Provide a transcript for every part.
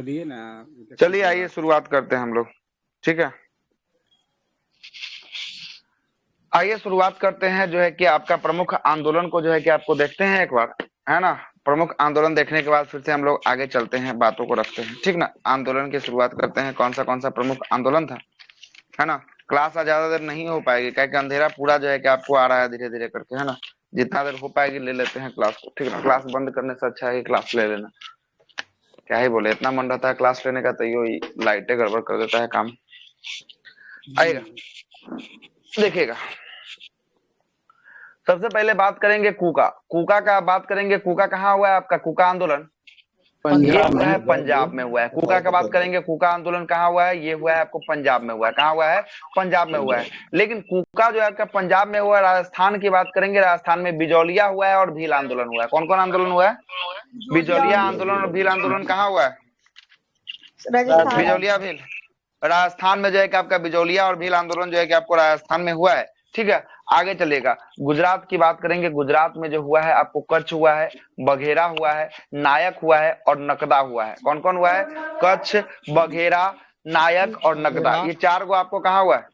बोलिए ना। चलिए आइए शुरुआत करते हैं हम लोग, ठीक है। आइए शुरुआत करते हैं जो है कि आपका प्रमुख आंदोलन को जो है कि आपको देखते हैं एक बार, है ना। प्रमुख आंदोलन देखने के बाद फिर से हम लोग आगे चलते हैं, बातों को रखते हैं, ठीक ना। आंदोलन की शुरुआत करते हैं, कौन सा प्रमुख आंदोलन था, है ना। क्लास आज ज्यादा देर नहीं हो पाएगी, क्या अंधेरा पूरा जो है कि आपको आ रहा है धीरे धीरे करके, है ना। जितना देर हो पाएगी ले लेते हैं क्लास को, ठीक है। क्लास बंद करने से अच्छा है कि क्लास ले लेना। क्या ही बोले, इतना मन रहता है क्लास लेने का तो ये लाइटें गड़बड़ कर देता है काम। आएगा, देखिएगा। सबसे पहले बात करेंगे कूका। कूका का बात करेंगे, कूका कहाँ हुआ है आपका, कूका आंदोलन ये हुआ है पंजाब में हुआ है। कूका का बात करेंगे, कूका आंदोलन कहाँ हुआ है, ये हुआ है आपको पंजाब में हुआ है। कहाँ हुआ है, पंजाब में हुआ है। लेकिन कूका जो है आपका पंजाब में हुआ है। राजस्थान की बात करेंगे, राजस्थान में बिजौलिया हुआ है और भील आंदोलन हुआ है। कौन कौन आंदोलन हुआ है, बिजौलिया आंदोलन और भील आंदोलन कहाँ हुआ है, बिजौलिया भील। राजस्थान में जो है कि आपका बिजौलिया और भील आंदोलन जो है कि आपको राजस्थान में हुआ है, ठीक है। आगे चलेगा, गुजरात की बात करेंगे। गुजरात में जो हुआ है आपको कच्छ हुआ है, बघेरा हुआ है, नायक हुआ है और नकदा हुआ है। कौन कौन हुआ है, कच्छ, बघेरा, नायक और नकदा। ये चार को आपको कहाँ हुआ है,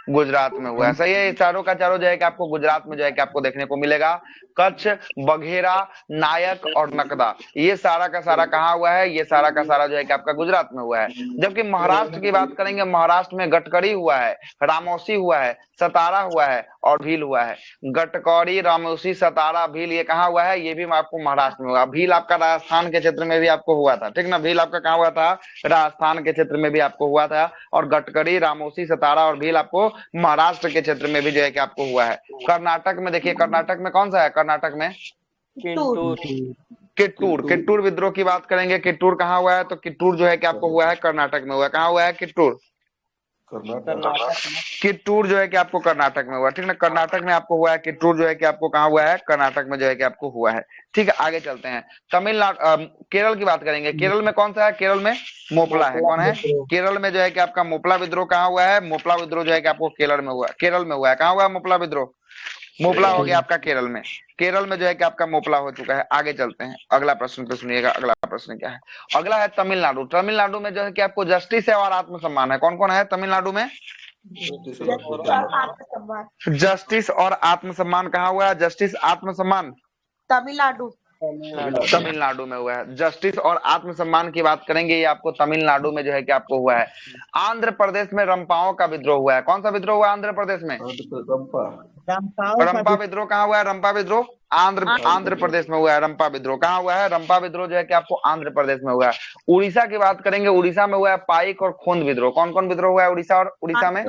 गुजरात में हुआ है। सही है, ये चारों का चारों जो है कि आपको गुजरात में जो है कि आपको देखने को मिलेगा। कच्छ, बघेरा, नायक और नकदा, ये सारा का सारा कहाँ हुआ है, ये सारा का सारा जो है कि आपका गुजरात में हुआ है। जबकि महाराष्ट्र की बात करेंगे, महाराष्ट्र में गटकरी हुआ है, रामौसी हुआ है, सतारा हुआ है और भील हुआ है। गटकौरी, रामौसी, सतारा, भील ये कहाँ हुआ है, ये भी आपको महाराष्ट्र में हुआ। भील आपका राजस्थान के क्षेत्र में भी आपको हुआ था, ठीक ना। भील आपका कहाँ हुआ था, राजस्थान के क्षेत्र में भी आपको हुआ था। और गटकरी, रामौसी, सतारा और भील आपको महाराष्ट्र के क्षेत्र में भी जो है कि आपको हुआ है। कर्नाटक में देखिए, कर्नाटक में कौन सा है, कर्नाटक में किट्टूर। किट्टूर विद्रोह की बात करेंगे, किट्टूर कहाँ हुआ है, तो किट्टूर जो है कि आपको हुआ है कर्नाटक में हुआ है। कहाँ हुआ है, किट्टूर, किट्टूर जो है कि आपको कर्नाटक में हुआ, ठीक ना। कर्नाटक में आपको हुआ है किट्टूर जो है कि आपको कहाँ हुआ है, कर्नाटक में जो है कि आपको हुआ है, ठीक है। आगे चलते हैं, तमिलनाडु, केरल की बात करेंगे। केरल में कौन सा है, केरल में मोपला है। कौन है, केरल में जो है कि आपका मोपला विद्रोह कहाँ हुआ है, मोपला विद्रोह जो है कि आपको केरल में हुआ, केरल में हुआ है। कहाँ हुआ है मोपला विद्रोह, मोपला हो गया आपका केरल में। केरल में जो है कि आपका मोपला हो चुका है। आगे चलते हैं, अगला प्रश्न पे सुनिएगा। अगला प्रश्न क्या है, अगला है तमिलनाडु। तमिलनाडु में जो है कि आपको जस्टिस है और आत्मसम्मान है। कौन कौन है तमिलनाडु में, जस्टिस और आत्मसम्मान कहाँ हुआ है, जस्टिस आत्मसम्मान तमिलनाडु में हुआ है। जस्टिस और आत्मसम्मान की बात करेंगे, ये आपको तमिलनाडु में जो है कि आपको हुआ है। आंध्र प्रदेश में रंपाओं का विद्रोह हुआ है। कौन सा विद्रोह हुआ आंध्र प्रदेश में, रंपा विद्रोह कहाँ हुआ है, रंपा विद्रोह आंध्र प्रदेश में हुआ है। रंपा विद्रोह कहाँ हुआ है, रंपा विद्रोह जो है कि आपको आंध्र प्रदेश में हुआ है। उड़ीसा की बात करेंगे, उड़ीसा में हुआ है पाइक और खोंद विद्रोह। कौन कौन विद्रोह हुआ है उड़ीसा और उड़ीसा में,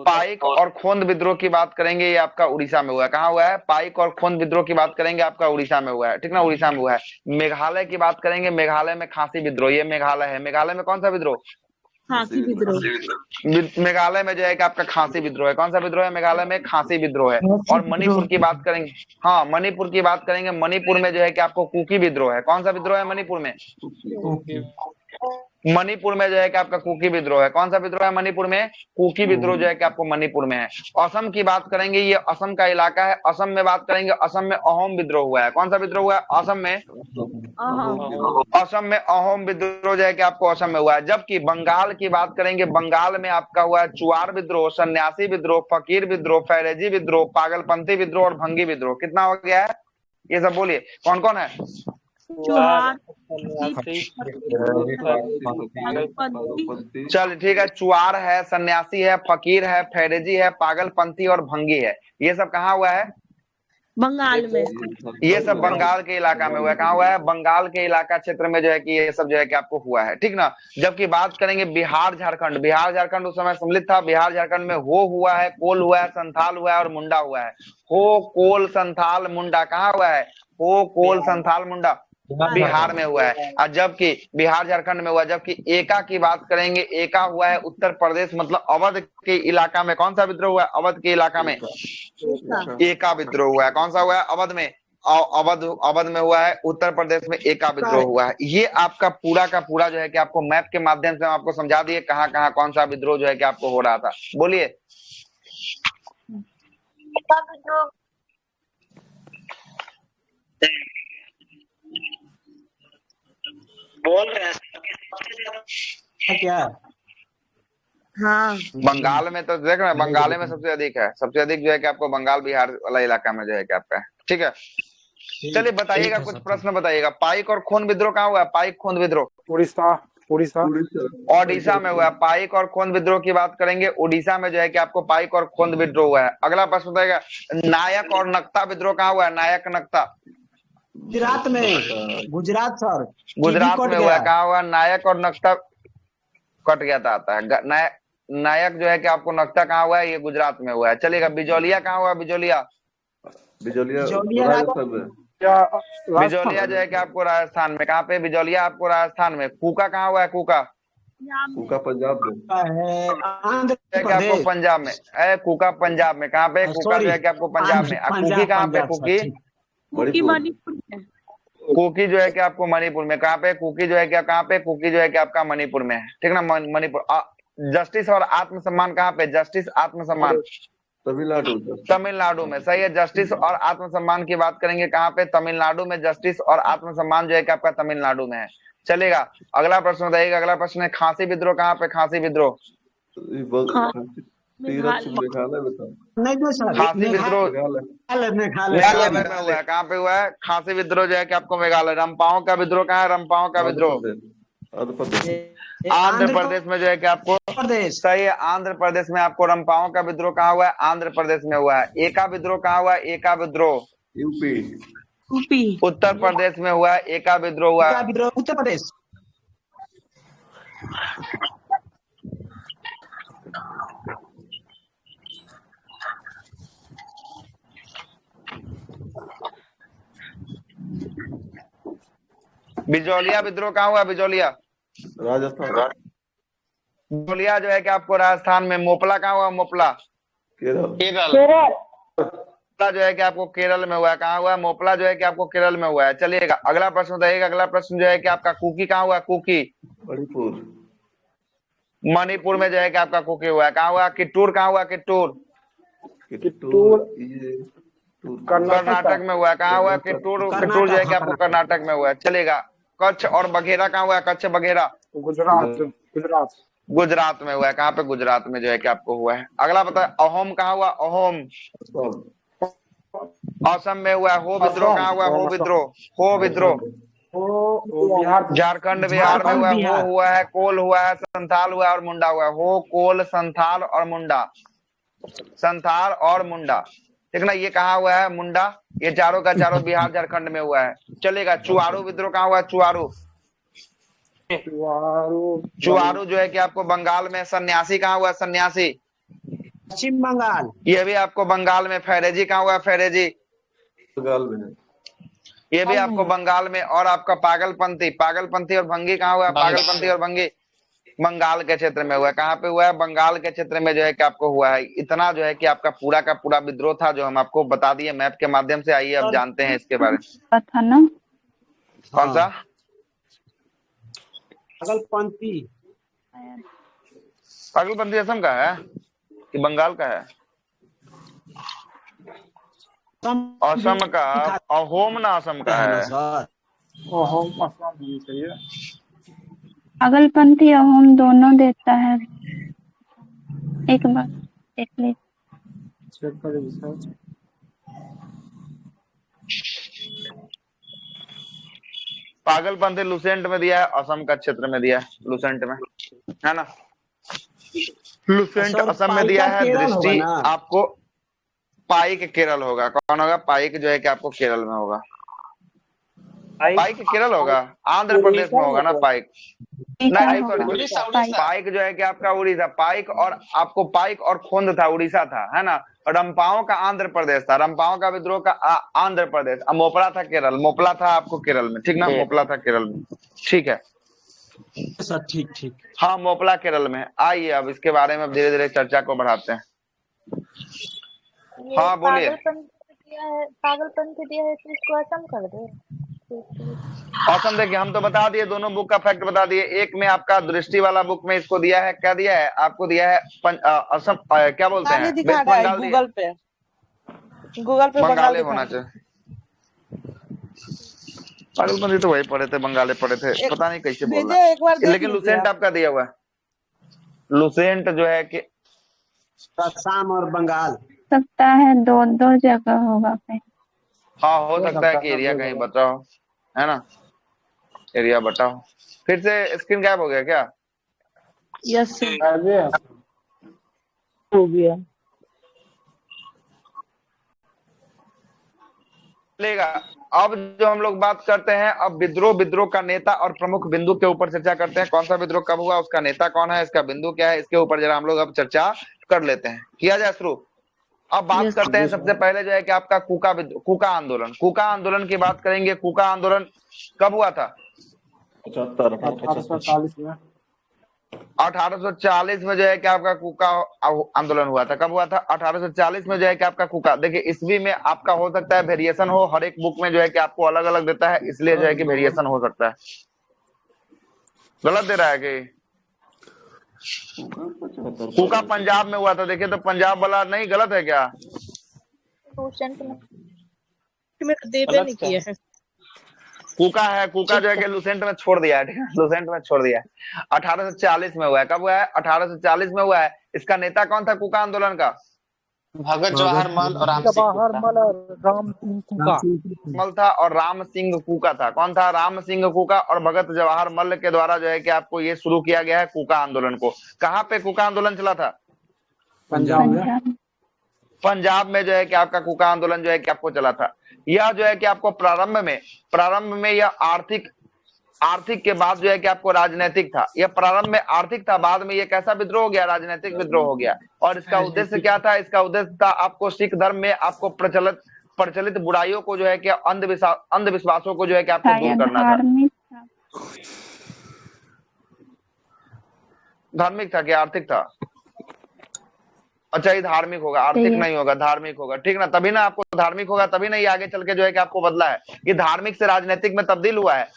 पाइक और खोंद विद्रोह की बात करेंगे, ये आपका उड़ीसा में हुआ है। कहाँ हुआ है, पाइक और खोंद विद्रोह की बात करेंगे, आपका उड़ीसा में हुआ है, ठीक ना, उड़ीसा में हुआ है। मेघालय की बात करेंगे, मेघालय में खासी विद्रोह, ये मेघालय है। मेघालय में कौन सा विद्रोह, मेघालय में जो है कि आपका खांसी विद्रोह है। कौन सा विद्रोह है, मेघालय में खांसी विद्रोह है। और मणिपुर की बात करेंगे, हाँ मणिपुर की बात करेंगे, मणिपुर में जो है कि आपको कुकी विद्रोह है। कौन सा विद्रोह है मणिपुर में, मणिपुर में जो है कि आपका कुकी विद्रोह है। कौन सा विद्रोह है मणिपुर में, कुकी विद्रोह जो है कि आपको मणिपुर में है। असम की बात करेंगे, ये असम का इलाका है। असम में बात करेंगे, असम में अहोम विद्रोह हुआ है। कौन सा विद्रोह हुआ है, असम में, असम में अहोम विद्रोह जो है कि आपको असम में हुआ है। जबकि बंगाल की बात करेंगे, बंगाल में आपका हुआ है चुआर विद्रोह, सन्यासी विद्रोह, फकीर विद्रोह, फैरेजी विद्रोह, पागलपंथी विद्रोह और भंगी विद्रोह। कितना हो गया है, ये सब बोलिए कौन कौन है, चल ठीक है। चुआर है, सन्यासी है, फकीर है, फैरेजी है, पागलपंथी और भंगी है। ये सब कहाँ हुआ है, बंगाल में, ये सब बंगाल के इलाका में हुआ है। कहाँ हुआ है, बंगाल के इलाका क्षेत्र में जो है कि ये सब जो है कि आपको हुआ है, ठीक ना। जबकि बात करेंगे बिहार झारखंड, बिहार झारखंड उस समय सम्मिलित था। बिहार झारखंड में हो हुआ है, कोल हुआ है, संथाल हुआ है और मुंडा हुआ है। हो, कोल, संथाल, मुंडा कहाँ हुआ है, हो, कोल, संथाल, मुंडा बिहार में हुआ है। और जबकि बिहार झारखंड में हुआ। जबकि एका की बात करेंगे, एका हुआ है उत्तर प्रदेश, मतलब अवध के इलाका में। कौन सा विद्रोह हुआ है, अवध के इलाका में एका विद्रोह हुआ है। कौन सा हुआ है, अवध में, अवध में हुआ है, उत्तर प्रदेश में एका विद्रोह हुआ है। ये आपका पूरा का पूरा जो है कि आपको मैप के माध्यम से हम आपको समझा दिए कहाँ कहाँ कौन सा विद्रोह जो है कि आपको हो रहा था। बोलिए, बोल रहे हैं क्या? हाँ बंगाल में तो देख रहे हैं, बंगाल में सबसे अधिक है, सबसे अधिक जो है कि आपको बंगाल बिहार वाला इलाका में जो है कि आपका है। ठीक है, चलिए बताइएगा, कुछ प्रश्न बताइएगा। पाइक और खून विद्रोह कहाँ हुआ है? पाइक खून विद्रोह उड़ीसा उड़ीसा ओडिशा में हुआ है। पाइक और खून विद्रोह की बात करेंगे, उड़ीसा में जो है कि आपको पाइक और खून विद्रोह हुआ है। अगला प्रश्न बताइएगा, नायक और नक्ता विद्रोह कहाँ हुआ है? नायक नक्ता गुजरात में, गुजरात सर। गुजरात में हुआ है। कहाँ हुआ? नायक और नक्ता कट गया था, आता है नायक जो है कि आपको नक्ता कहाँ हुआ है? ये गुजरात में हुआ है। चलेगा, बिजौलिया कहाँ हुआ? बिजौलिया राजस्थान में। बिजौलिया जो है कि आपको राजस्थान में। कहाँ पे? बिजौलिया आपको राजस्थान में। कूका कहाँ हुआ है? कूका पंजाब में है आंध्र है कि आपको प्रदेश। पंजाब में। कूका पंजाब में। कहाँ पे? कूका जो है कि आपको पंजाब में। कुकी कहाँ पे? कुकी कुकी मणिपुर में। कुकी जो है कि आपको मणिपुर में। कहाँ पे? कुकी जो है कि कहाँ पे? कुकी जो है कि आपका मणिपुर में है। ठीक ना, मणिपुर। जस्टिस और आत्मसम्मान कहाँ पे? जस्टिस आत्मसम्मान तमिलनाडु तमिलनाडु में। सही है, जस्टिस और आत्मसम्मान की बात करेंगे कहाँ पे? तमिलनाडु में। जस्टिस और आत्मसम्मान जो है कि आपका तमिलनाडु में है। चलेगा, अगला प्रश्न बताइएगा। अगला प्रश्न है, खांसी विद्रोह कहाँ पे? खांसी विद्रोह मेघालय में था। खांसी विद्रोह मेघालय में हुआ है। कहाँ पे हुआ है खांसी विद्रोह? जो है कि आपको मेघालय। रंपाओं का विद्रोह कहाँ है? रंपाओं का विद्रोह आंध्र प्रदेश में जो है कि आपको। सही है, आंध्र प्रदेश में आपको रंपाओं का विद्रोह कहाँ हुआ है? आंध्र प्रदेश में हुआ है। एका विद्रोह कहाँ हुआ है? एका विद्रोह यूपी उत्तर प्रदेश में हुआ है। एका विद्रोह हुआ है उत्तर प्रदेश। बिजौलिया विद्रोह कहाँ हुआ? बिजौलिया राजस्थान बिजौलिया जो है कि आपको राजस्थान में। मोपला कहाँ हुआ? मोपला केरल मोपला जो है कि आपको केरल में हुआ है। कहाँ हुआ है? मोपला जो है कि आपको केरल में हुआ है। चलिएगा, अगला प्रश्न बताइएगा। अगला प्रश्न जो है कि आपका कुकी कहाँ हुआ? कुकी मणिपुर में जो है कि आपका कुकी हुआ है। कहाँ हुआ? किट्टूर कहाँ हुआ? किट्टूर कर्नाटक में हुआ है। कहाँ हुआ? किट्टूर किट्टूर जो है कि आपको कर्नाटक में हुआ है। चलेगा, कच्छ और बघेरा कहाँ हुआ है? कच्छ बघेरा गुजरात गुजरात में हुआ है। कहाँ पे? गुजरात में जो है कि आपको हुआ है। अगला पता है, अहोम कहाँ हुआ? अहोम असम में हुआ है। हो विद्रोह कहाँ हुआ? हो विद्रोह हो विद्रोह झारखंड बिहार में हुआ है। हो हुआ है, कोल हुआ है, संथाल हुआ है और मुंडा हुआ है। हो, कोल, संथाल और मुंडा। संथाल और मुंडा, ठीक ना। ये कहाँ हुआ है? मुंडा। ये चारों का चारों बिहार झारखंड में हुआ है। चलेगा, चुआरू विद्रोह कहाँ हुआ है? चुआरू चुआरू जो है कि आपको बंगाल में। सन्यासी कहाँ हुआ? सन्यासी पश्चिम बंगाल। ये भी आपको बंगाल में। फैरेजी कहाँ हुआ? फैरेजी बंगाल में ये भी आपको बंगाल में। और आपका पागलपंथी पागलपंथी और भंगी कहाँ हुआ है? पागलपंथी और भंगी बंगाल के क्षेत्र में हुआ है। कहाँ पे हुआ है? बंगाल के क्षेत्र में जो है कि आपको हुआ है। इतना जो है कि आपका पूरा का पूरा विद्रोह था, जो हम आपको बता दिए मैप के माध्यम से। आइए अब जानते हैं इसके बारे में। था ना। कौन सा? पागलपंथी। पागलपंथी असम का है कि बंगाल का है? असम का। अहोम ना असम का है। अहोम असम होनी चाहिए। पागलपंथी अहोम दोनों देता है। एक बार देख लीजिए। चेक कर रिसर्च। पागलपंथी लुसेंट में दिया है, असम का क्षेत्र में दिया है, लुसेंट में, है ना। लुसेंट असम में दिया है। दृष्टि आपको पाइक केरल होगा। कौन होगा? पाइक जो है कि आपको केरल में होगा। पाइक केरल होगा, आंध्र प्रदेश में होगा ना पाइक। नहीं सॉरी, पाइक जो है कि आपका उड़ीसा। पाइक और आपको पाइक और खोंद था, उड़ीसा था, है ना। रंपाओं का आंध्र प्रदेश था। रंपाओं का विद्रोह का आंध्र प्रदेश। मोपला था केरल। मोपला था आपको केरल में, ठीक ना। मोपला था केरल में, ठीक है सर। ठीक ठीक। हाँ, मोपला केरल में। आइए अब इसके बारे में धीरे धीरे चर्चा को बढ़ाते हैं। हाँ बोलिए। पागलपंथी दिया है तो इसको असम कर दो। असम देखिए, हम तो बता दिए, दोनों बुक का फैक्ट बता दिए। एक में आपका दृष्टि वाला बुक में इसको दिया है, क्या दिया है आपको? दिया है असम, क्या बोलते हैं, बंगाल। गूगल पे बंगाली होना चाहिए। पागलपंथी तो वही पढ़े थे, बंगाली पढ़े थे, पता नहीं कैसे बोल रहा भेजे एक बार है। देख लेकिन लीजिए लुसेंट आप। आपका दिया हुआ है, लुसेंट जो है कि असम और बंगाल। सकता है दो दो जगह होगा कहीं। हाँ हो हो सकता है कि है एरिया दो कहीं जगह। बचा हो, है ना, एरिया बटा हो। फिर से स्क्रीन गायब हो गया क्या? यस सर, गायब है। हो गया। चलेगा। अब जो हम लोग बात करते हैं, अब विद्रोह का नेता और प्रमुख बिंदु के ऊपर चर्चा करते हैं। कौन सा विद्रोह कब हुआ, उसका नेता कौन है, इसका बिंदु क्या है, इसके ऊपर जरा हम लोग अब चर्चा कर लेते हैं। किया जाए शुरू। अब बात Yes, करते हैं जी सबसे सर। पहले जो है कि आपका कुका आंदोलन। कुका आंदोलन की बात करेंगे। कुका आंदोलन कब हुआ था? 75 1840 में। 1840 में जो है कि आपका कुका आंदोलन हुआ था। कब हुआ था? 1840 में जो है कि आपका कुका। देखिए ईस्वी में आपका हो सकता है वेरिएशन हो, हर एक बुक में जो है कि आपको अलग अलग देता है, इसलिए जो है कि वेरिएशन हो सकता है। गलत दे रहा है कि कुका पंजाब में हुआ था। देखिए तो पंजाब वाला नहीं, गलत है क्या? लूसेंट में में देवे नहीं किया है। कुका है, कुका जो है कि लुसेंट में छोड़ दिया है, ठीक है, लुसेंट में छोड़ दिया है। 1840 में हुआ है। कब हुआ है? 1840 में हुआ है। इसका नेता कौन था कुका आंदोलन का? भगत जवाहर मल और राम सिंह जवाहर गुप्ता। मल और राम सिंह कुका। मल था और राम सिंह कुका था। कौन था? राम सिंह कुका और भगत जवाहर मल्ल के द्वारा जो है कि आपको ये शुरू किया गया है कुका आंदोलन को। कहाँ पे कुका आंदोलन चला था? पंजाब में। पंजाब। पंजाब में जो है कि आपका कुका आंदोलन जो है कि आपको चला था। यह जो है कि आपको प्रारंभ में यह आर्थिक के बाद जो है कि आपको राजनीतिक था। यह प्रारंभ में आर्थिक था, बाद में ये कैसा विद्रोह हो गया? राजनीतिक विद्रोह हो गया। और इसका उद्देश्य क्या था? इसका उद्देश्य था आपको सिख धर्म में आपको प्रचलित बुराइयों को जो है कि अंधविश्वासों को जो है कि आपको दूर शायद करना था। धार्मिक था। धार्मिक था कि आर्थिक था? अच्छा ये धार्मिक होगा, आर्थिक नहीं होगा, धार्मिक होगा, ठीक ना। तभी ना आपको धार्मिक होगा, तभी ना ये आगे चल के जो है कि आपको बदला है। ये धार्मिक से राजनीतिक में तब्दील हुआ है,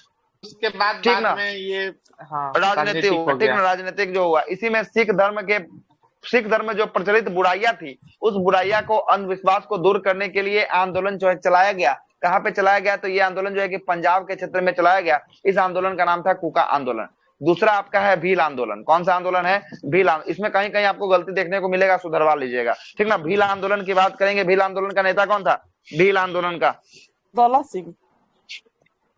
उसके बाद ठीक ना। बाद में ये हाँ राजनीतिक हुआ, हो ठीक गया। ना, राजनीतिक जो हुआ इसी में सिख धर्म में जो प्रचलित बुराइयां थी, उस बुराइयां को, अंधविश्वास को दूर करने के लिए आंदोलन जो है चलाया गया। कहाँ पे चलाया गया? तो ये आंदोलन जो है कि पंजाब के क्षेत्र में चलाया गया। इस आंदोलन का नाम था कुका आंदोलन। दूसरा आपका है भील आंदोलन। कौन सा आंदोलन है? भील आंदोलन। इसमें कहीं कहीं आपको गलती देखने को मिलेगा, सुधरवा लीजिएगा, ठीक ना। भील आंदोलन की बात करेंगे। भील आंदोलन का नेता कौन था? भील आंदोलन का दौलत सिंह।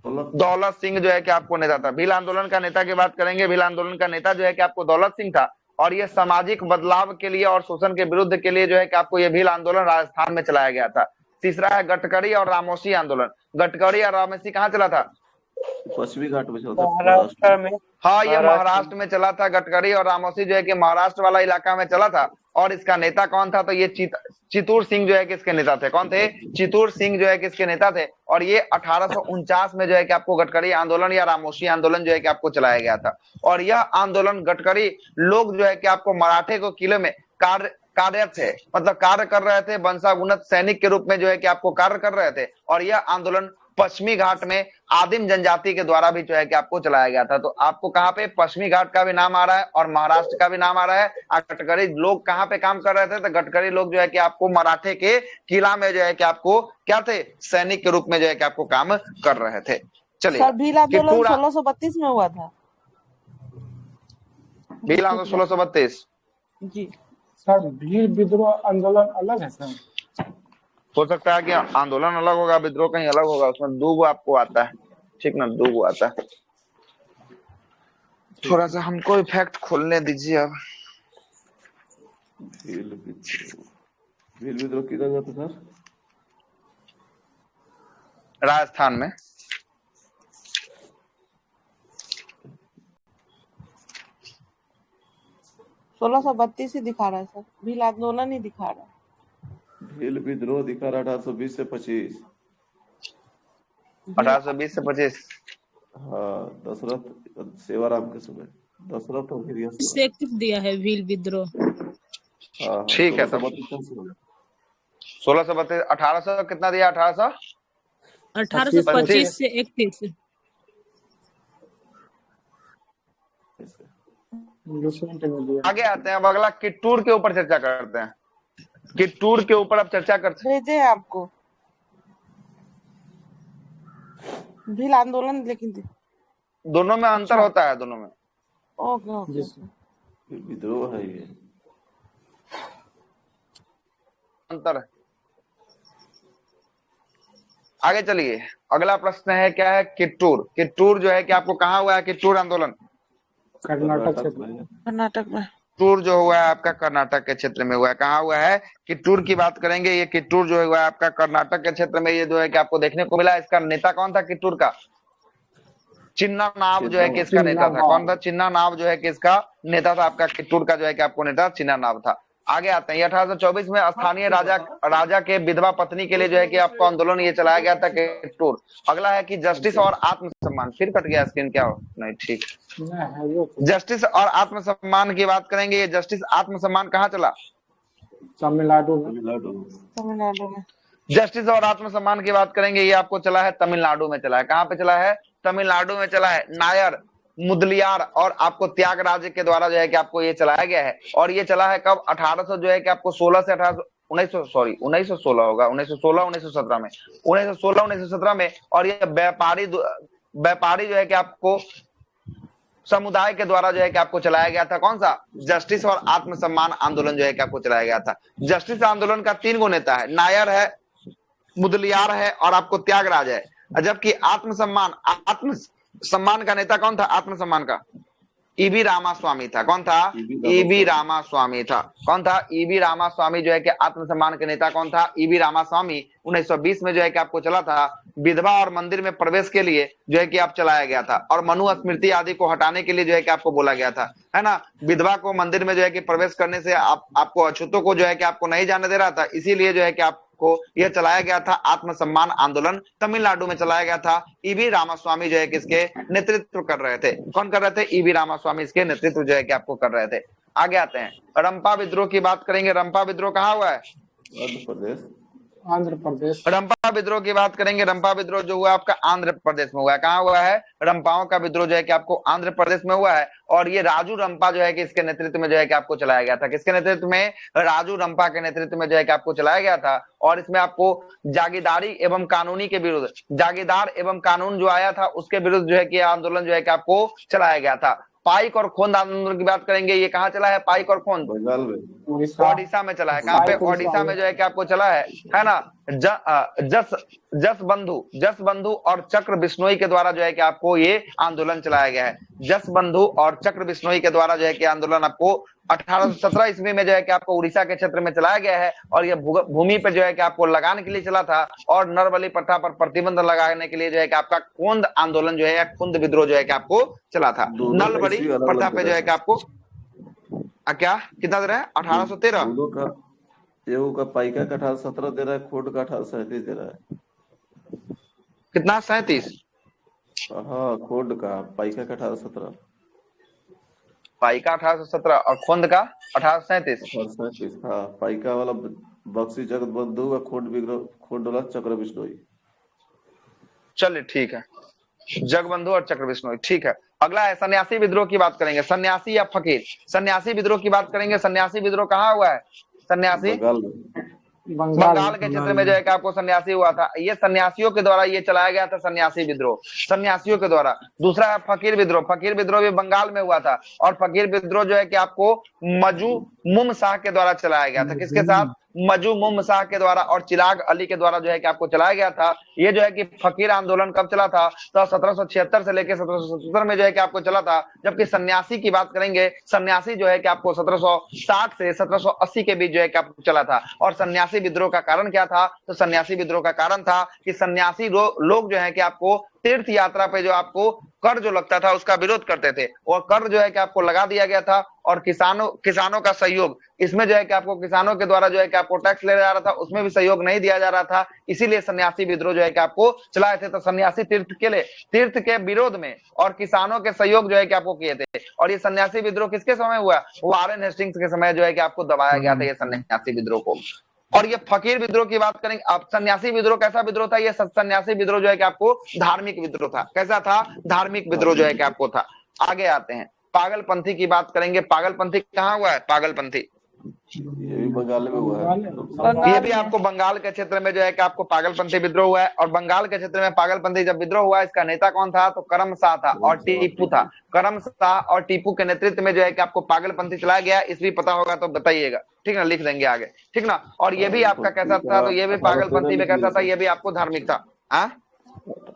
दौलत सिंह जो है कि आपको नेता था। भील आंदोलन का नेता की बात करेंगे। भील आंदोलन का नेता जो है कि आपको दौलत सिंह था। और ये सामाजिक बदलाव के लिए और शोषण के विरुद्ध के लिए जो है कि आपको ये भील आंदोलन राजस्थान में चलाया गया था। तीसरा है गटकरी और रामोसी आंदोलन। गटकरी और रामोसी कहाँ चला था? पश्चिमी घाट में चलता महाराष्ट्र में। हाँ ये महाराष्ट्र में चला था। गटकरी और रामोसी जो है कि महाराष्ट्र वाला इलाका में चला था। और इसका नेता कौन था? तो ये चितूर सिंह जो है कि इसके नेता थे। कौन थे? चितूर सिंह जो है कि इसके नेता थे। और ये 1849 में जो है कि आपको गटकरी आंदोलन या रामोसी आंदोलन जो है कि आपको चलाया गया था। और यह आंदोलन गटकरी लोग जो है कि आपको मराठे को किले में कार्य थे, मतलब कार्य कर रहे थे, वंशागुणत सैनिक के रूप में जो है कि आपको कार्य कर रहे थे। और यह आंदोलन पश्चिमी घाट में आदिम जनजाति के द्वारा भी जो है कि आपको चलाया गया था। तो आपको कहाँ पे पश्चिमी घाट का भी नाम आ रहा है और महाराष्ट्र का भी नाम आ रहा है। गटकरी लोग कहाँ पे काम कर रहे थे? तो गटकरी लोग जो है कि आपको मराठे के किला में जो है कि आपको क्या थे? सैनिक के रूप में जो है कि आपको काम कर रहे थे। चलिए सर भील आंदोलन 1632 में हुआ था। भील आंदोलन 1632 जी सर। भील विद्रोह आंदोलन अलग है सर? हो सकता है कि आंदोलन अलग होगा, विद्रोह कहीं अलग होगा। उसमें दो आपको आता है, ठीक ना, दो आता है। थोड़ा सा हमको इफेक्ट खोलने दीजिए अब। भील विद्रोह किधर जाता सर? राजस्थान में। सोलह 1632 ही दिखा रहा है सर, भील आंदोलन ही दिखा रहा है। भील विद्रोह दिखा रहा 1820 से 25। 1820 से 25। हाँ दशरथ सेवाराम के समय दशरथ और 31 दिया है भील विद्रोह। हाँ ठीक है। तब 1632 1800 कितना दिया? 1825 से 31। आगे आते हैं। अब अगला किट्टूर के ऊपर चर्चा करते हैं। किट्टूर के ऊपर अब चर्चा करते हैं। भेजे आपको भील आंदोलन लेकिन दोनों में अंतर अच्छा होता है, दोनों में ओके ओके जिस ओके। विद्रोह है ये। अंतर है। आगे चलिए, अगला प्रश्न है क्या है, किट्टूर। किट्टूर जो है कि आपको कहाँ हुआ है किट्टूर आंदोलन? कर्नाटक कर्नाटक क्षेत्र में। कर्नाटक में। किट्टूर जो हुआ है आपका कर्नाटक के क्षेत्र में हुआ है। कहाँ हुआ है? किट्टूर की बात करेंगे, ये किट्टूर जो हुआ है आपका कर्नाटक के क्षेत्र में, ये जो है कि आपको देखने को मिला। इसका नेता कौन था किट्टूर का? चिन्ना नाव जो है कि इसका नेता था। कौन था? चिन्ना नाव जो है कि इसका नेता था आपका किट्टूर का जो है कि आपको नेता चिन्ना नाव था। आगे आते हैं, 1824 में स्थानीय राजा के विधवा पत्नी के लिए जो है कि आपको आंदोलन ये चलाया गया था किट्टूर। अगला है कि जस्टिस और आत्मसम्मान। फिर कट गया स्क्रीन, क्या हो? नहीं, ठीक। जस्टिस और आत्मसम्मान की बात करेंगे, ये जस्टिस आत्मसम्मान कहाँ चला? तमिलनाडु में। तमिलनाडु में। जस्टिस और आत्मसम्मान की बात करेंगे, ये आपको चला है तमिलनाडु में चला है। कहाँ पे चला है? तमिलनाडु में चला है। नायर, मुदलियार और आपको त्यागराज के द्वारा जो है कि आपको ये चलाया गया है। और ये चला है कब? 1800 जो है कि आपको 16 से 1916 होगा, 1916 1917 में, 1916 1917 में। और ये व्यापारी जो है कि आपको समुदाय के द्वारा जो है कि आपको चलाया गया था। कौन सा? जस्टिस और आत्मसम्मान आंदोलन जो है कि आपको चलाया गया था। जस्टिस आंदोलन का 3 गो नेता है, नायर है, मुदलियार है और आपको त्यागराज है। जबकि आत्मसम्मान का नेता कौन था? आत्मसम्मान का ईबी रामास्वामी था। कौन था? ईबी रामास्वामी था। कौन था? ईबी रामास्वामी जो है कि आत्मसम्मान के नेता कौन था? ईबी रामास्वामी। 1920 में जो है कि आपको चला था। विधवा और मंदिर में प्रवेश के लिए जो है कि आप चलाया गया था और मनुस्मृति आदि को हटाने के लिए जो है कि आपको बोला गया था, है ना। विधवा को मंदिर में जो है कि प्रवेश करने से आपको अछूतों को जो है कि आपको नहीं जाने दे रहा था, इसीलिए जो है कि आपको यह चलाया गया था आत्मसम्मान आंदोलन। तमिलनाडु में चलाया गया था। ईबी रामास्वामी जो है कि इसके नेतृत्व कर रहे थे। कौन कर रहे थे? ईबी रामास्वामी इसके नेतृत्व जो है कि आपको कर रहे थे। आगे आते हैं, रंपा विद्रोह की बात करेंगे। रंपा विद्रोह कहाँ हुआ है? आंध्र प्रदेश। रंपा विद्रोह की बात करेंगे। रंपा विद्रोह जो हुआ आपका आंध्र प्रदेश में हुआ है। कहाँ हुआ है? रंपाओं का विद्रोह जो है कि आपको आंध्र प्रदेश में हुआ है। और ये राजू रंपा जो है कि इसके नेतृत्व में जो है कि आपको चलाया गया था। किसके नेतृत्व में? राजू रंपा के नेतृत्व में जो है कि आपको चलाया गया था। और इसमें आपको जागीरदारी एवं कानूनी के विरुद्ध, जागीरदार एवं कानून जो आया था उसके विरुद्ध जो है कि आंदोलन जो है कि आपको चलाया गया था। पाइक और खोंद आंदोलन की बात करेंगे, ये कहाँ चला है? पाइक और खोंद बंगाल में, ओडिशा में चला है। कहाँ पे? ओडिशा में जो है कि आपको चला है ना। जस बंधु और चक्र बिश्नोई के द्वारा जो है कि आपको ये आंदोलन चलाया गया है। जस बंधु और चक्र बिश्नोई के द्वारा जो है कि आंदोलन आपको 1817 ईस्वी में जो है कि आपको उड़ीसा के क्षेत्र में चलाया गया है। और ये भूमि पे जो है कि आपको लगाने के लिए चला था और नरबली प्रथा पर प्रतिबंध लगाने के लिए जो है कि आपका खोंद आंदोलन जो है या खुंद विद्रोह जो है कि आपको चला था। नरबली प्रथा पे जो है कि आपको क्या कितना दे रहा है? 1813। दोनों का, एगो का पाइका का 1817 दे रहा है, खोड का 1837 दे रहा है। कितना? 37। हाँ, खोड का, पाइका का 1817। पाइका 1817 और खोंद का 1837। 1837। हाँ, पाइका वाला बक्सी जगत बंधु का खोड वाला चक्र बिश्नोई। चलिए ठीक है, जगबंधु और चक्र बिश्नोई, ठीक है। अगला है सन्यासी विद्रोह की बात करेंगे। सन्यासी या फकीर? सन्यासी विद्रोह की बात करेंगे। सन्यासी विद्रोह कहाँ हुआ है? सन्यासी बंगाल के क्षेत्र में जो है कि आपको सन्यासी हुआ था। ये सन्यासियों के द्वारा ये चलाया गया था, सन्यासी विद्रोह, सन्यासियों के द्वारा। दूसरा है फकीर विद्रोह। फकीर विद्रोह भी बंगाल में हुआ था। और फकीर विद्रोह जो है कि आपको मजूमुम शाह के द्वारा चलाया गया था। किसके साथ? मजूमुम शाह के द्वारा और चिराग अली के द्वारा जो है कि आपको चलाया गया था। ये जो है कि फकीर आंदोलन कब चला था? तो 1776 से लेकर 1777 में जो है कि आपको चला था। जबकि सन्यासी की बात करेंगे, सन्यासी जो है कि आपको 1760 से 1780 के बीच जो है कि आपको चला था। और सन्यासी विद्रोह का कारण क्या था? तो सन्यासी विद्रोह का कारण था कि सन्यासी लोग जो है कि आपको तीर्थ यात्रा पे जो आपको कर जो लगता था उसका विरोध करते थे। और कर जो है कि आपको लगा दिया गया था। और किसानों का सहयोग, इसमें जो है कि आपको किसानों के द्वारा जो है कि आपको टैक्स ले जा रहा था, उसमें भी सहयोग नहीं दिया जा रहा था। इसीलिए सन्यासी विद्रोह जो है कि आपको चलाए थे। तो सन्यासी तीर्थ के विरोध में और किसानों के सहयोग जो है कि आपको किए थे। और ये सन्यासी विद्रोह किसके समय हुआ? वारेन हेस्टिंग्स के समय जो है कि आपको दबाया गया था ये सन्यासी विद्रोह को। और ये फकीर विद्रोह की बात करेंगे। अब सन्यासी विद्रोह कैसा विद्रोह था? ये सन्यासी विद्रोह जो है कि आपको धार्मिक विद्रोह था। कैसा था? धार्मिक विद्रोह जो है कि आपको था। आगे आते हैं, पागलपंथी की बात करेंगे। पागलपंथी कहाँ हुआ है? पागलपंथी ये भी बंगाल में हुआ है। ये भी आपको बंगाल के क्षेत्र में जो है कि आपको पागलपंथी विद्रोह हुआ है। और बंगाल के क्षेत्र में पागलपंथी जब विद्रोह हुआ, इसका नेता कौन था? तो करम शाह था और टीपू था। करम शाह और टीपू के नेतृत्व में जो है कि आपको पागलपंथी चलाया गया। इसलिए पता होगा तो बताइएगा, ठीक ना, लिख देंगे आगे, ठीक ना। और ये भी आपका कैसा था? तो ये भी पागलपंथी में कैसा था? ये भी आपको धार्मिक था।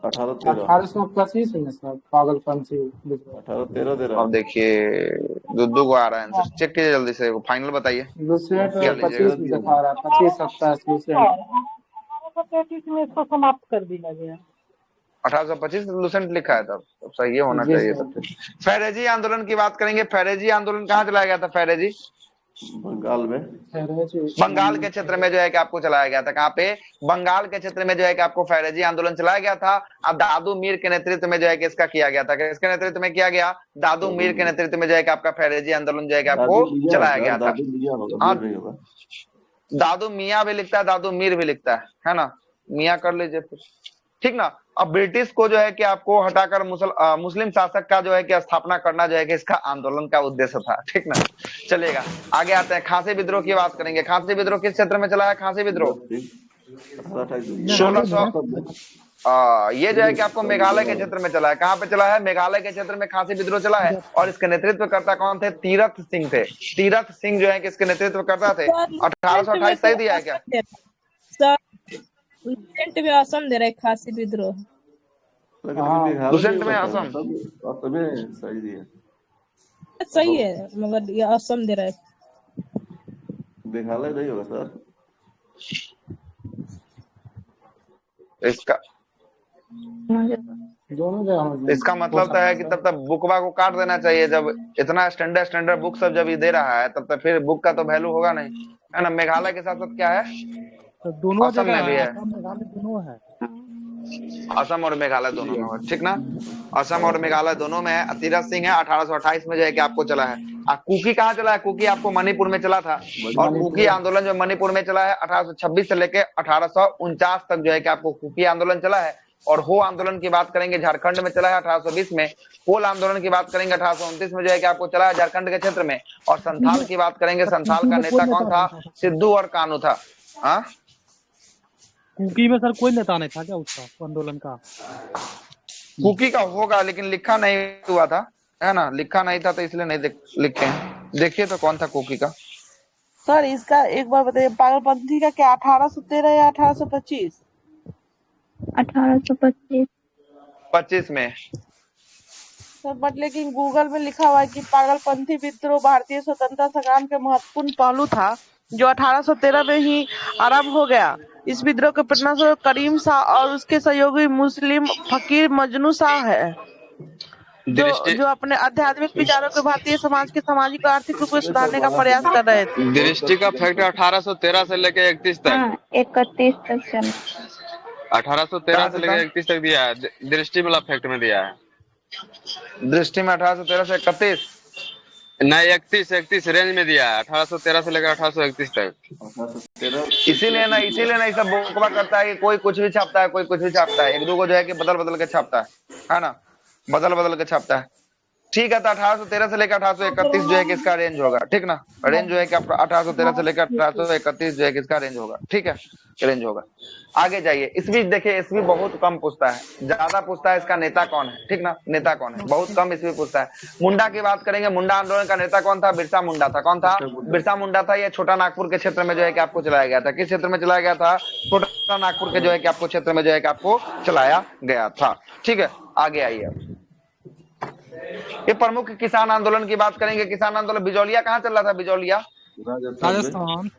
1825 में सर पागलपंथी विद्रोह। 1813 दे रहा अब देखिए दुद्दू को आ रहा है आंसर, चेक कीजिए जल्दी से, फाइनल बताइए। लुसेंट क्या लीजिएगा? 25 दिखा रहा है, 25-27 लुसेंट। 1835 में इसको समाप्त कर दिया गया। 1825 लुसेंट लिखा है, तब सही होना जी चाहिए। सर। तब फैरेजी आंदोलन की बात करेंगे। फैरेजी आंदोलन कहाँ चलाया गया था? फैरेजी बंगाल में। बंगाल के क्षेत्र में जो है कि आपको चलाया गया था। कहाँ पे? बंगाल के क्षेत्र में जो है कि आपको फैरेजी आंदोलन चलाया गया था। अब दादू मीर के नेतृत्व में जो है कि इसका किया गया था। किसके नेतृत्व में किया गया? दादू मीर के नेतृत्व में जो है कि आपका फैरेजी आंदोलन जो है कि आपको चलाया गया था। दादू मियाँ भी लिखता है, दादू मीर भी लिखता है ना, मियाँ कर लीजिए फिर, ठीक ना। अब ब्रिटिश को जो है कि आपको हटाकर मुस्लिम शासक का जो है कि स्थापना करना जो है कि इसका आंदोलन का उद्देश्य था, ठीक ना। चलेगा, आगे आते हैं। खासी विद्रोह की बात करेंगे। खासी विद्रोह किस क्षेत्र में चला है? खासी विद्रोह 1600 ये जो है कि आपको मेघालय के क्षेत्र में चला है। कहाँ पे चला है? मेघालय के क्षेत्र में खासी विद्रोह चला है। और इसके नेतृत्व करता कौन थे? तीरथ सिंह थे। तीरथ सिंह जो है कि इसके नेतृत्व करता थे। 1828 सही दिया है क्या? लुसेंट में असम दे रहे खासी विद्रोह। लुसेंट में असम सही दिया। सही है, मगर ये असम दे रहा है। मेघालय नहीं होगा सर इसका। दोनों जगह। इसका मतलब तो है कि तब तक बुकवा को काट देना चाहिए। जब इतना स्टैंडर्ड बुक सब जब ये दे रहा है, तब तक फिर बुक का तो वैल्यू होगा नहीं, है ना। मेघालय के साथ साथ क्या है? तो दोनों असम में भी है। दोनों है। असम और मेघालय दोनों में है, ठीक ना। असम और मेघालय दोनों में है। तीरथ सिंह है 1828 में जो है कि आपको चला है। कुकी कहाँ चला है? कुकी आपको मणिपुर में चला था। और कुकी आंदोलन जो मणिपुर में चला है 1826 से लेके 1849 तक जो है कि आपको कुकी आंदोलन चला है। और हो आंदोलन की बात करेंगे, झारखंड में चला है 1820 में। कोल आंदोलन की बात करेंगे 1829 में जो है कि आपको चला है झारखंड के क्षेत्र में। और संथाल की बात करेंगे, संथाल का नेता कौन था? सिद्धू और कानू था। हाँ, कुकी में सर कोई नेता नहीं था क्या उसका आंदोलन का? कुकी का होगा, लेकिन लिखा नहीं हुआ था, है ना। लिखा नहीं था तो इसलिए नहीं लिखे हैं। देखिए तो कौन था कुकी का। सर इसका एक बार बताइए, पागलपंथी का क्या 1813 या 1825? 1825। 25 में। सर बट लेकिन गूगल में लिखा हुआ है कि पागलपंथी विद्रोह भारतीय स्वतंत्रता संग्राम के महत्वपूर्ण पहलू था, जो 1813 में ही आरंभ हो गया। इस विद्रोह के प्रेरणास्रोत करीम शाह और उसके सहयोगी मुस्लिम फकीर मजनू शाह है, जो अपने आध्यात्मिक विचारों के भारतीय समाज के सामाजिक और आर्थिक रूप में सुधारने का प्रयास कर रहे थे। दृष्टि का फैक्ट 1813 से लेकर 31 तक। 31 तक चला। 1813 से लेकर 31 तक दिया है। दृष्टि वाला फैक्ट में दिया है। दृष्टि में 1813 से 31 नहीं, 31 रेंज में दिया है। 1813 से लेकर 1831 तक। इसीलिए ना ये सब बोकबा करता है कि कोई कुछ भी छापता है, कोई कुछ भी छापता है। एक दो को जो है कि बदल के छापता है ना, बदल के छापता है। ठीक है, तो 1813 से लेकर 1831 जो है कि इसका रेंज होगा, ठीक ना। रेंज जो है कि 1813 से लेकर 1831 जो है कि इसका रेंज होगा, ठीक है, रेंज होगा। आगे जाइए। ईस्वी देखिए, ईस्वी बहुत कम पूछता है, ज्यादा पूछता है इसका नेता कौन है, ठीक ना। नेता कौन है बहुत कम ईस्वी पूछता है। मुंडा की बात करेंगे। मुंडा आंदोलन का नेता कौन था? बिरसा मुंडा था। कौन था? बिरसा मुंडा था। ये छोटा नागपुर के क्षेत्र में जो है कि आपको चलाया गया था। किस क्षेत्र में चलाया गया था? छोटा नागपुर के जो है कि आपको क्षेत्र में जो है कि आपको चलाया गया था, ठीक है। आगे आइए। अब ये प्रमुख किसान आंदोलन की बात करेंगे। किसान आंदोलन बिजौलिया कहाँ चल रहा था? बिजौलिया राजस्थान।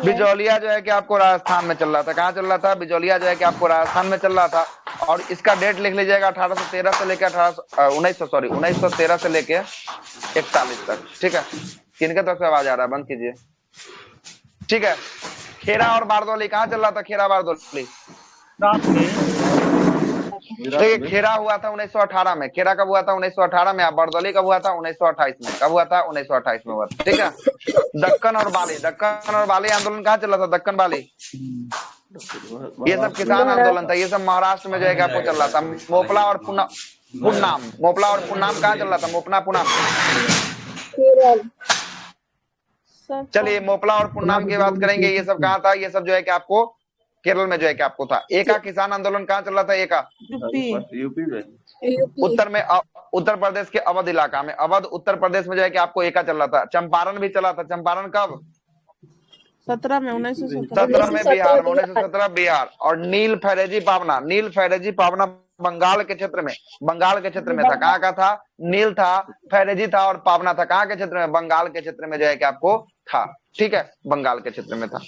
बिजौलिया जो है कि आपको राजस्थान में चल रहा था। कहाँ चल रहा था? बिजौलिया जो है कि आपको राजस्थान में चल रहा था। और इसका डेट लिख लीजिएगा 1813 से लेकर 1913 से लेकर 41 तक, ठीक है। किनके तरफ से आवाज आ रहा है? बंद कीजिए, ठीक है। खेरा और बारदौली कहाँ चल रहा था? खेरा बारदौली देखिए, खेरा हुआ था 1918 में। खेरा कब हुआ था? 1918 में। बरदौली कब हुआ था? 1928 में। कब हुआ था? 1928 में हुआ था, ठीक है। दक्कन और बाली आंदोलन कहाँ चल रहा था? दक्कन बाली, ये सब किसान आंदोलन था। ये सब महाराष्ट्र में जो है कि आपको चल रहा था। मोपला और पुन्नाम कहाँ चल रहा था? मोपना पुन्नाम सर चलिए मोपला और पुन्नाम की बात करेंगे, ये सब कहाँ था? ये सब जो है कि आपको केरल में जो है कि आपको था। एका किसान आंदोलन कहाँ चल रहा था? एका यूपी में, उत्तर में, उत्तर प्रदेश के अवध इलाका में, अवध उत्तर प्रदेश में जो है कि आपको एका चल रहा था। चंपारण भी चला था। चंपारण कब? 17 में 1917 में बिहार में, 1917 बिहार। और नील फैरेजी पावना, नील फैरेजी पावना बंगाल के क्षेत्र में, बंगाल के क्षेत्र में था। कहाँ का था? नील था, फैरेजी था और पावना था। कहाँ के क्षेत्र में? बंगाल के क्षेत्र में जो है कि आपको था। ठीक है, बंगाल के क्षेत्र में था।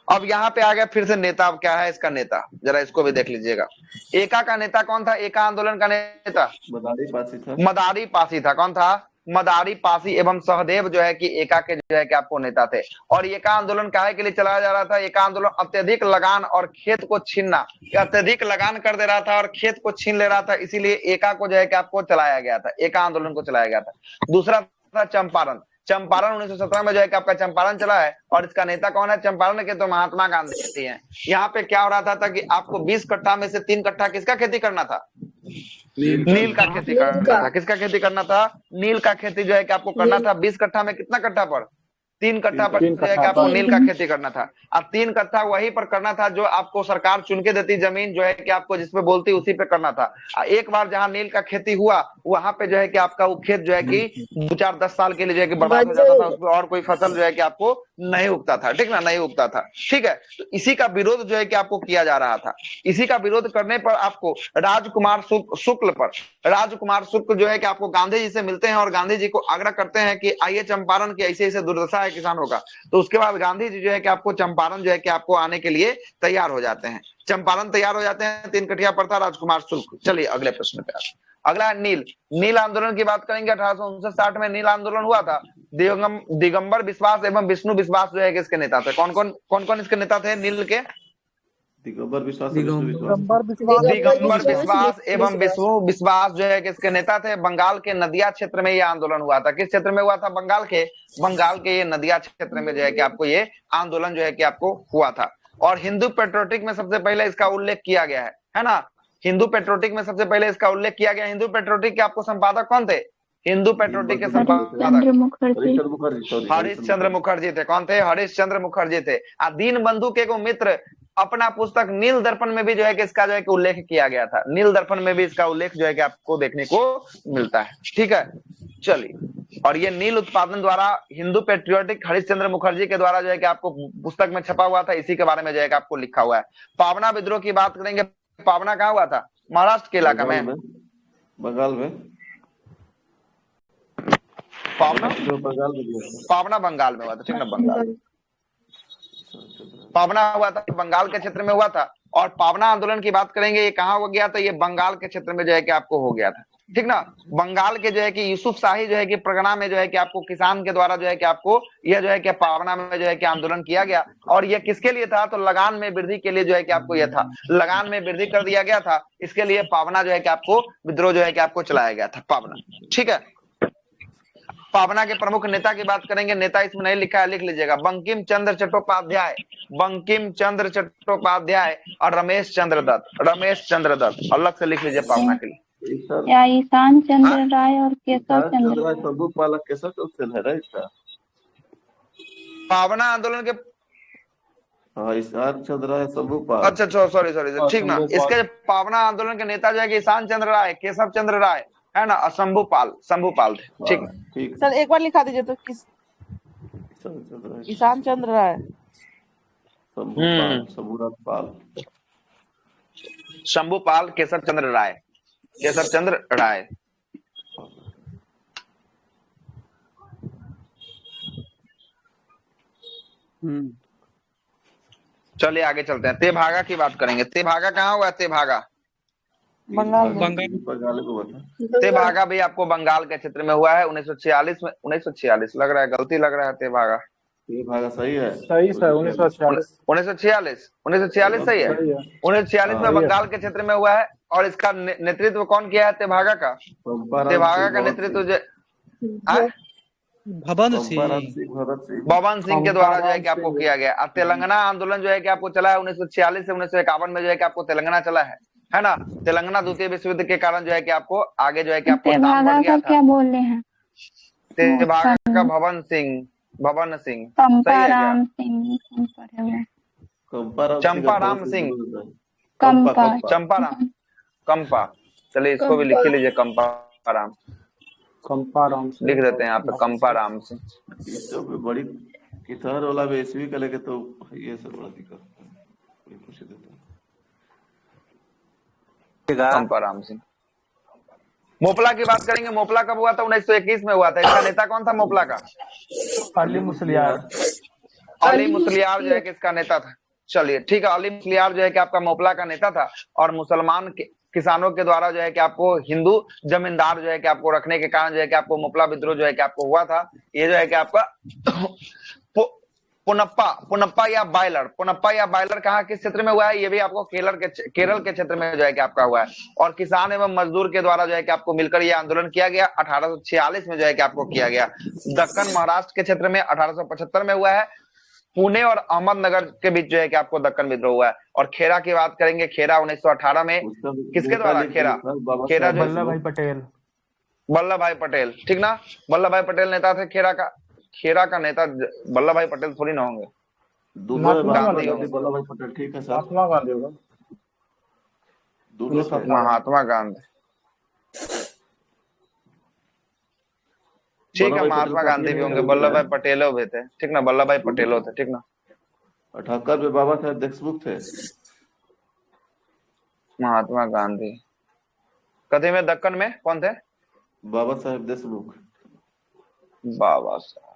अब यहाँ पे आ गया फिर से नेता। अब क्या है इसका नेता, जरा इसको भी देख लीजिएगा। एका का नेता कौन था? एका आंदोलन का नेता मदारी पासी था। मदारी पासी था। कौन था? मदारी पासी एवं सहदेव जो है कि एका के जो है कि आपको नेता थे। और एका आंदोलन काहे के लिए चलाया जा रहा था? एका आंदोलन अत्यधिक लगान और खेत को छीनना, अत्यधिक लगान कर दे रहा था और खेत को छीन ले रहा था, इसीलिए एका को जो है कि आपको चलाया गया था, एका आंदोलन को चलाया गया था। दूसरा था चंपारण। चंपारण 1917 में जो है कि आपका चंपारण चला है। और इसका नेता कौन है? चंपारण के तो महात्मा गांधी हैं। यहाँ पे क्या हो रहा था कि आपको 20 कट्ठा में से 3 कट्ठा किसका खेती करना था? नील का खेती करना था। किसका खेती करना था? नील का खेती जो है कि आपको करना था। 20 कट्ठा में कितना कट्ठा पर? 3 कट्ठा पर जो है कि आपको नील का खेती करना था। अब 3 कट्ठा वहीं पर करना था जो आपको सरकार चुन के देती जमीन जो है कि आपको जिसपे बोलती उसी पे करना था। एक बार जहां नील का खेती हुआ वहां पे जो है कि आपका वो खेत जो है कि 2-4-10 साल के लिए जो है कि बर्बाद हो जाता था, उसमें और कोई फसल जो है कि आपको नहीं उगता था। ठीक ना, नहीं उगता था। ठीक है, तो इसी का विरोध जो है कि आपको किया जा रहा था। इसी का विरोध करने पर आपको राजकुमार शुक्ल जो है कि आपको गांधी जी से मिलते हैं और गांधी जी को आग्रह करते हैं कि आइए चंपारण की ऐसे ऐसे दुर्दशा है किसानों का। तो उसके बाद गांधी जी जो है कि आपको चंपारण जो है कि आपको आने के लिए तैयार हो जाते हैं। चंपारण तैयार हो जाते हैं। 3 कटिया पर था राजकुमार शुक्ल। चलिए अगले प्रश्न पे आते हैं। अगला है नील। नील आंदोलन की बात करेंगे। 1859-60 में नील आंदोलन हुआ था। दिगंबर बिश्वास एवं विष्णु विश्वास जो है कि इसके नेता थे। कौन कौन इसके नेता थे नील के? दिगंबर विश्वास एवं विष्णु विश्वास जो है कि इसके नेता थे। बंगाल के नदिया क्षेत्र में ये आंदोलन हुआ था। किस क्षेत्र में हुआ था? बंगाल के ये नदिया क्षेत्र में जो है कि आपको ये आंदोलन जो है कि आपको हुआ था। और हिंदू पेट्रोटिक में सबसे पहले इसका उल्लेख किया गया है ना? हिंदू पेट्रोटिक में सबसे पहले इसका उल्लेख किया गया। हिंदू पेट्रोटिक के आपको संपादक कौन थे? हिंदू पेट्रोटिक के संपादक हरिश्चंद्र मुखर्जी थे। कौन थे? हरिश्चंद्र मुखर्जी थे। दीन बंधु के को मित्र अपना पुस्तक नील दर्पण में भी जो है कि इसका जो है कि उल्लेख किया गया था। नील दर्पण में भी इसका उल्लेख जो है कि आपको देखने को मिलता है। ठीक है, चलिए। और ये नील उत्पादन द्वारा हिंदू पेट्रियोटिक हरिश्चंद्र मुखर्जी के द्वारा जो है कि आपको पुस्तक में छपा हुआ था। इसी के बारे में जो है कि आपको लिखा हुआ है। पावना विद्रोह की बात करेंगे। पावना कहाँ हुआ था? महाराष्ट्र के इलाका में, बंगाल में। पावना बंगाल में हुआ था। ठीक ना, बंगाल पावना हुआ था, बंगाल के क्षेत्र में हुआ था। और पावना आंदोलन की बात करेंगे, ये कहाँ हो गया था? ये बंगाल के क्षेत्र में जो है कि आपको हो गया था। ठीक ना, बंगाल के जो है कि यूसुफ शाही जो है कि परगना में जो है कि आपको किसान के द्वारा जो है कि आपको यह जो है कि पावना में जो है कि आंदोलन किया गया। और यह किसके लिए था? तो लगान में वृद्धि के लिए जो है कि आपको यह था, लगान में वृद्धि कर दिया गया था। इसके लिए पावना जो है कि आपको विद्रोह जो है कि आपको चलाया गया था, पावना। ठीक है, पावना के प्रमुख नेता की बात करेंगे। नेता इसमें नहीं लिखा है, लिख लीजिएगा। बंकिम चंद्र चट्टोपाध्याय और रमेश चंद्र दत्त। अलग से लिख लीजिए पावना के लिए। या ईशान चंद्र राय और केशव चंद्र पावना आंदोलन के ईशान चंद्र राय, शंभूपाल। अच्छा, सॉरी, ठीक ना। इसके पावना आंदोलन के नेता जो है कि ईशान चंद्र राय, केशव चंद्र राय है ना, और शंभूपाल थे। ठीक है, सर एक बार लिखा दीजिए तो किस? ईशान चंद्र राय, शंभूपाल, केशव चंद्र राय। चलिए आगे चलते हैं। तेभागा की बात करेंगे। तेभागा कहाँ हुआ? तेभागा बंगाल में। तेभागा भी आपको बंगाल के क्षेत्र में हुआ है। 1946 में, 1946 लग रहा है, गलती लग रहा है। तेभागा सही है, सही सर। 1946 सही है। 1946 में बंगाल के क्षेत्र में हुआ है। और इसका नेतृत्व कौन किया है? तेभागा का नेतृत्व भवन सिंह के द्वारा जो है कि आपको किया गया। तेलंगाना आंदोलन जो है कि आपको चला है 1946 से 1951 में जो है कि आपको तेलंगाना चला है ना। तेलंगाना द्वितीय विश्व युद्ध के कारण जो है कि आपको आगे जो है कि आपको तेभागा का क्या बोल रहे हैं? तेभागा का मोटका भवन सिंह सही है क्या? कंपाराम सिंह कम पढ़े हुए चंपाराम सिंह चंपाराम का सिंह फौज कंपा कंपा, चलिए इसको भी लिख ही लीजिए कंपाराम, कंपाराम से लिख देते हैं यहाँ पे कंपाराम सिंह। ये तो बड़ी कितार वाला भी इसवी का लेके तो ये सब बड़ा दिक्कत है, कोई पूछ देता है। कंपाराम सिंह। मोपला की बात करेंगे, मोपला कब हुआ था? 1921 में हुआ था। इसका नेता कौन था मोपला का? अली मुसलियार। अली मुसलियार जो है कि इसका नेता था। चलिए ठीक है, अली मुसलियार जो है कि आपका मोपला का नेता था और मुसलमान किसानों के द्वारा जो है कि आपको हिंदू जमींदार जो है कि आपको रखने के कारण जो है कि आपको मोपला विद्रोह जो है कि आपको हुआ था। ये जो है कि आपका पुनप्पा या बायलर कहाँ किस क्षेत्र में हुआ है? ये भी आपको केरल के क्षेत्र में जो है कि आपका हुआ है। और किसान एवं मजदूर के द्वारा जो है कि आपको मिलकर ये आंदोलन किया गया 1846 में जो है कि आपको किया गया। दक्कन महाराष्ट्र के क्षेत्र में 1875 में हुआ है। पुणे और अहमदनगर के बीच जो है कि आपको दक्कन विद्रोह हुआ है। और खेरा की बात करेंगे, खेरा 1918 में किसके द्वारा? खेरा जो वल्लभ भाई पटेल, ठीक ना? वल्लभ भाई पटेल नेता थे खेरा का नेता वल्लभ भाई पटेल थोड़ी ना होंगे, गांधी होंगे। वल्लभ भाई पटेल, ठीक है सर। महात्मा गांधी होगा। दोनों थे। महात्मा गांधी, ठीक है, महात्मा गांधी भी होंगे, वल्लभ भाई पटेल भी थे, ठीक ना? वल्लभ भाई पटेल थे, ठीक ना? 78 में बाबा साहब देशमुख थे। महात्मा गांधी कथे में दक्कन में कौन थे? बाबा साहब देशमुख। बाबा साहब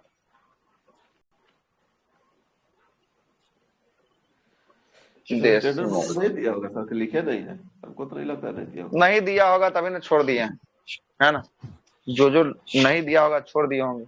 देशमुख नहीं दिया होगा सर, लिखे नहीं है, हमको तो नहीं लगता नहीं दिया होगा। नहीं दिया होगा तभी ना छोड़ दिए हैं, है ना? जो नहीं दिया होगा छोड़ दिए होंगे।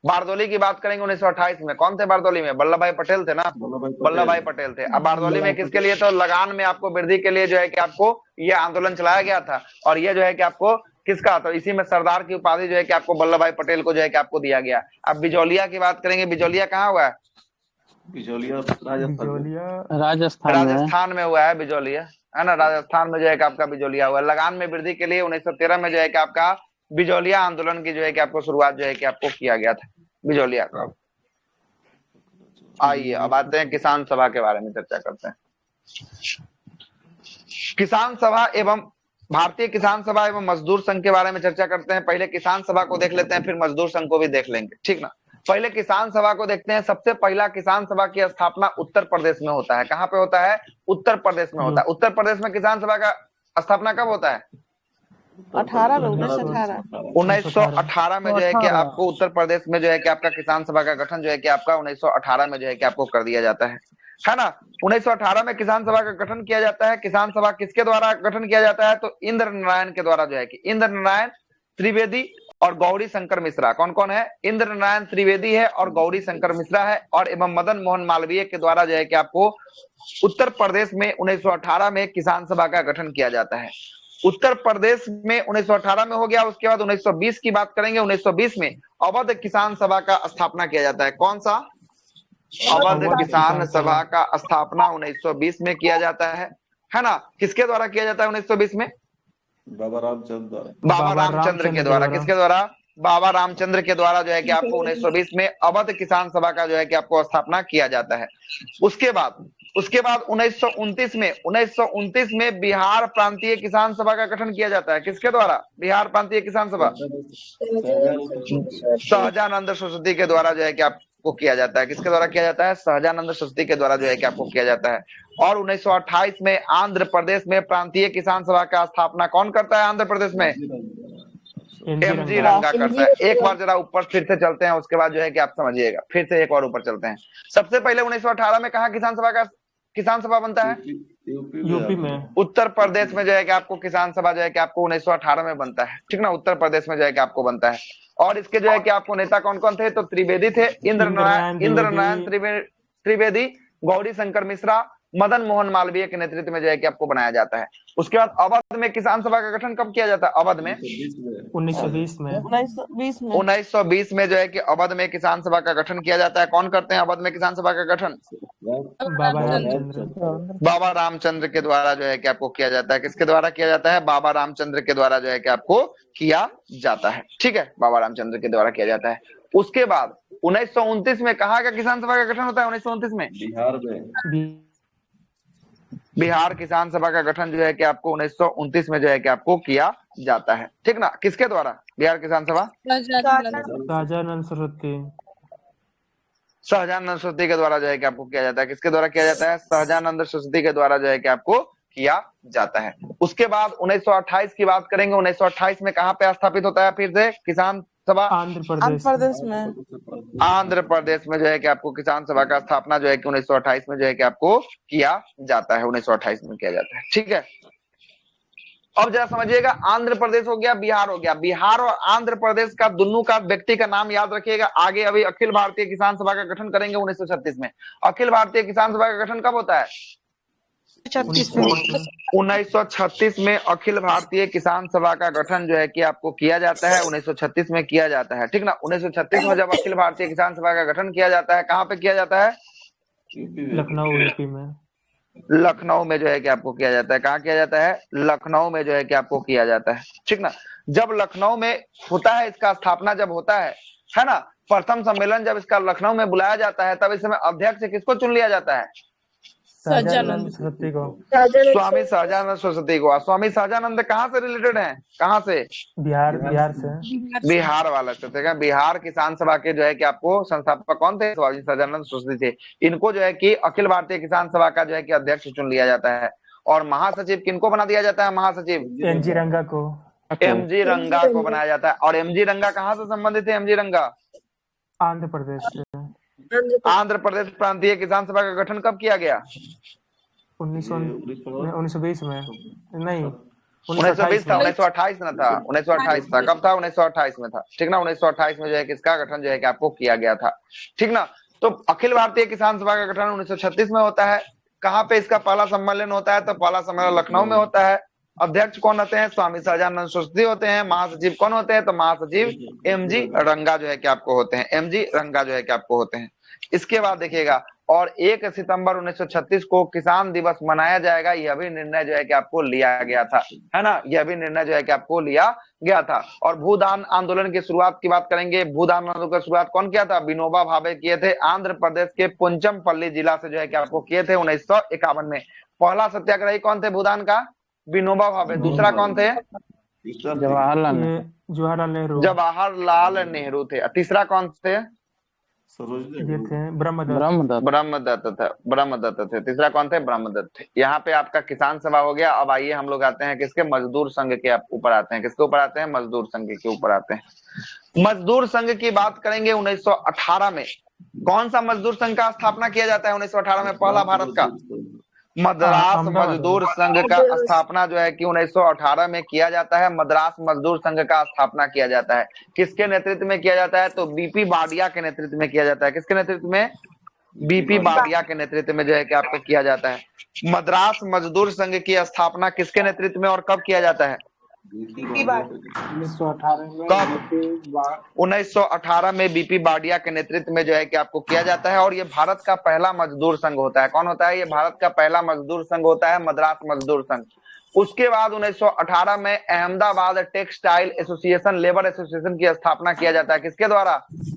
बारदोली की बात करेंगे 1928 में, कौन थे बारदोली में? वल्लभ भाई पटेल थे ना? वल्लभ भाई पटेल थे। अब बारदोली में किसके लिए? तो लगान में आपको वृद्धि के लिए जो है कि आपको ये आंदोलन चलाया गया था। और ये जो है कि आपको किसका? तो इसी में सरदार की उपाधि जो है कि आपको वल्लभ भाई पटेल को जो है कि आपको दिया गया। अब बिजौलिया की बात करेंगे, बिजौलिया कहाँ हुआ है? बिजौलिया राजस्थान में हुआ है बिजौलिया, है ना? राजस्थान में जो है कि आपका बिजौलिया हुआ। लगान में वृद्धि के लिए 1913 में जो है कि आपका बिजौलिया आंदोलन की जो है कि आपको शुरुआत जो है कि आपको किया गया था बिजौलिया का। आइए अब आते हैं किसान सभा के बारे में चर्चा करते हैं। किसान सभा एवं भारतीय किसान सभा एवं मजदूर संघ के बारे में चर्चा करते हैं। पहले किसान सभा को देख लेते हैं, फिर मजदूर संघ को भी देख लेंगे, ठीक ना? पहले किसान सभा को देखते हैं। सबसे पहला किसान सभा की स्थापना उत्तर प्रदेश में होता है। कहाँ पे होता है? उत्तर प्रदेश में होता है। उत्तर प्रदेश में किसान सभा का स्थापना कब होता है? 1918 में जो है कि आपको उत्तर प्रदेश में जो है कि आपका किसान सभा का गठन जो है कि आपका 1918 में जो है कि आपको कर दिया जाता है ना? 1918 में किसान सभा का गठन किया जाता है। किसान सभा किसके द्वारा गठन किया जाता है? तो इंद्र नारायण के द्वारा जो है कि इंद्र नारायण त्रिवेदी और गौरी शंकर मिश्रा। कौन कौन है? इंद्र नारायण त्रिवेदी है और गौरी शंकर मिश्रा है। और एवं मदन मोहन मालवीय के द्वारा जो है कि आपको उत्तर प्रदेश में 1918 में किसान सभा का गठन किया जाता है। उत्तर प्रदेश में 1918 में हो गया। उसके बाद 1920 की बात करेंगे। 1920 में अवध किसान सभा का स्थापना किया जाता है। कौन सा? अवध किसान सभा का स्थापना 1920 में किया जाता है ना? किसके द्वारा किया जाता है 1920 में? बाबा रामचंद्र के द्वारा। किसके द्वारा? बाबा रामचंद्र के द्वारा जो है कि आपको 1920 में अवध किसान सभा का जो है कि आपको स्थापना किया जाता है। उसके बाद 1929 में बिहार प्रांतीय किसान सभा का गठन किया जाता है। किसके द्वारा? बिहार प्रांतीय किसान सभा सहजानंद सरस्वती के द्वारा जो है कि आपको किया जाता है। किसके द्वारा किया जाता है? सहजानंद सरस्वती के द्वारा जो है कि आपको किया जाता है। और 1928 में आंध्र प्रदेश में प्रांतीय किसान सभा का स्थापना कौन करता है? आंध्र प्रदेश में एमजी रंगा करता है। एक बार जरा ऊपर फिर से चलते हैं, उसके बाद जो है कि आप समझिएगा। फिर से एक और ऊपर चलते हैं। सबसे पहले 1918 में कहा किसान सभा बनता है? यूपी में। उत्तर प्रदेश में जो है कि आपको किसान सभा जो है कि आपको 1918 में बनता है, ठीक ना? उत्तर प्रदेश में जो है कि आपको बनता है। और इसके जो है कि आपको नेता कौन कौन थे? तो त्रिवेदी थे, इंद्र नारायण त्रिवेदी, गौरी शंकर मिश्रा मदन मोहन मालवीय के नेतृत्व में जो है कि आपको बनाया जाता है। उसके बाद अवध में किसान सभा का गठन कब किया जाता है? अवध में 1920 में 1920 में जो है कि अवध में किसान सभा का गठन किया जाता है। कौन करते हैं अवध में किसान सभा का गठन? बाबा रामचंद्र के द्वारा जो है कि आपको किया जाता है। किसके द्वारा किया जाता है? बाबा रामचंद्र के द्वारा जो है कि आपको किया जाता है। ठीक है, बाबा रामचंद्र के द्वारा किया जाता है। उसके बाद 1929 में कहाँ का किसान सभा का गठन होता है? 1929 में बिहार किसान सभा का गठन जो है कि आपको 1929 में जो है कि आपको किया जाता है। ठीक ना? किसके द्वारा बिहार किसान सभा? सहजानंद सरस्वती के द्वारा जो है कि आपको किया जाता है। किसके द्वारा किया जाता है? सहजानंद सरस्वती के द्वारा जो है कि आपको किया जाता है। उसके बाद 1928 की बात करेंगे। 1928 में कहाँ पे स्थापित होता है फिर से किसान सभा? आंध्र प्रदेश में। आंध्र प्रदेश में जो है कि आपको किसान सभा का स्थापना जो है कि 1928 में जो है कि आपको किया जाता है। 1928 में किया जाता है। ठीक है, अब जरा समझिएगा, आंध्र प्रदेश हो गया, बिहार हो गया। बिहार और आंध्र प्रदेश का दोनों का व्यक्ति का नाम याद रखिएगा। आगे अभी अखिल भारतीय किसान सभा का गठन करेंगे 1936 में। अखिल भारतीय किसान सभा का गठन कब होता है? 1936 में अखिल भारतीय किसान सभा का गठन जो है कि आपको किया जाता है। 1936 में किया जाता है। ठीक ना? 1936 में जब अखिल भारतीय किसान सभा का गठन किया जाता है, कहाँ पे किया जाता है? लखनऊ यूपी में। लखनऊ में जो है कि आपको किया जाता है। कहाँ किया जाता है? लखनऊ में जो है कि आपको किया जाता है। ठीक ना? जब लखनऊ में होता है, इसका स्थापना जब होता है ना, प्रथम सम्मेलन जब इसका लखनऊ में बुलाया जाता है, तब इस समय अध्यक्ष किसको चुन लिया जाता है? सहजानंद सरस्वती को। स्वामी सहजानंद सरस्वती को। स्वामी सहजानंद कहाँ से रिलेटेड हैं? कहाँ से? बिहार से। बिहार वाला से। ठीक है, बिहार किसान सभा के जो है कि आपको संस्थापक कौन थे? स्वामी सहजानंद सरस्वती थे। इनको जो है कि अखिल भारतीय किसान सभा का जो है कि अध्यक्ष चुन लिया जाता है। और महासचिव किनको बना दिया जाता है? महासचिव एमजी रंगा को। एमजी रंगा को बनाया जाता है। और एमजी रंगा कहाँ से संबंधित है? एमजी रंगा आंध्र प्रदेश से। आंध्र प्रदेश प्रांतीय किसान सभा का गठन कब किया गया? 1920 में नहीं, 1920 था। 1928 ना था? 1928 था। कब था? 1928 में था। ठीक ना? 1928 में जो है कि इसका गठन जो है कि आपको किया गया था। ठीक ना? तो अखिल भारतीय किसान सभा का गठन 1936 में होता है। कहाँ पे इसका पहला सम्मेलन होता है? तो पहला सम्मेलन लखनऊ में होता है। अध्यक्ष कौन होते हैं? स्वामी सहजानंद सरस्वती होते हैं। महासचिव कौन होते हैं? तो महासचिव एमजी रंगा जो है कि आपको होते हैं। एमजी रंगा जो है कि आपको होते हैं। इसके बाद देखिएगा, और 1 सितंबर 1936 को किसान दिवस मनाया जाएगा। यह भी निर्णय जो है कि आपको लिया गया था, है ना? यह भी निर्णय जो है कि आपको लिया गया था। और भूदान आंदोलन की शुरुआत की बात करेंगे। भूदान आंदोलन की शुरुआत कौन किया था? विनोबा भावे किए थे। आंध्र प्रदेश के पुंचमपल्ली जिला से जो है कि आपको किए थे 1951 में। पहला सत्याग्रही कौन थे भूदान का? विनोबा भावे। दूसरा कौन थे? जवाहरलाल नेहरू थे। तीसरा कौन थे? ब्रह्मदत्त थे। तीसरा कौन थे? ब्रह्मदत्त थे। यहाँ पे आपका किसान सभा हो गया। अब आइए हम लोग आते हैं किसके? मजदूर संघ के ऊपर आते हैं। किसके ऊपर आते हैं? मजदूर संघ के ऊपर आते हैं। मजदूर संघ की बात करेंगे 1918 में। कौन सा मजदूर संघ का स्थापना किया जाता है 1918 में? पहला भारत का मद्रास मजदूर संघ का स्थापना जो है कि 1918 में किया जाता है। मद्रास मजदूर संघ का स्थापना किया जाता है। किसके नेतृत्व में किया जाता है? तो बीपी बाडिया के नेतृत्व में किया जाता है। किसके नेतृत्व में? बीपी बाडिया के नेतृत्व में जो है कि आपको किया जाता है। मद्रास मजदूर संघ की स्थापना किसके नेतृत्व में और कब किया जाता है? 1918 में बीपी बाडिया के नेतृत्व में जो है कि आपको किया जाता है। और ये भारत का पहला मजदूर संघ होता है। कौन होता है? ये भारत का पहला मजदूर संघ होता है, मद्रास मजदूर संघ। उसके बाद 1918 में Ahmedabad textile association, labour association की स्थापना किया जाता है। किसके द्वारा?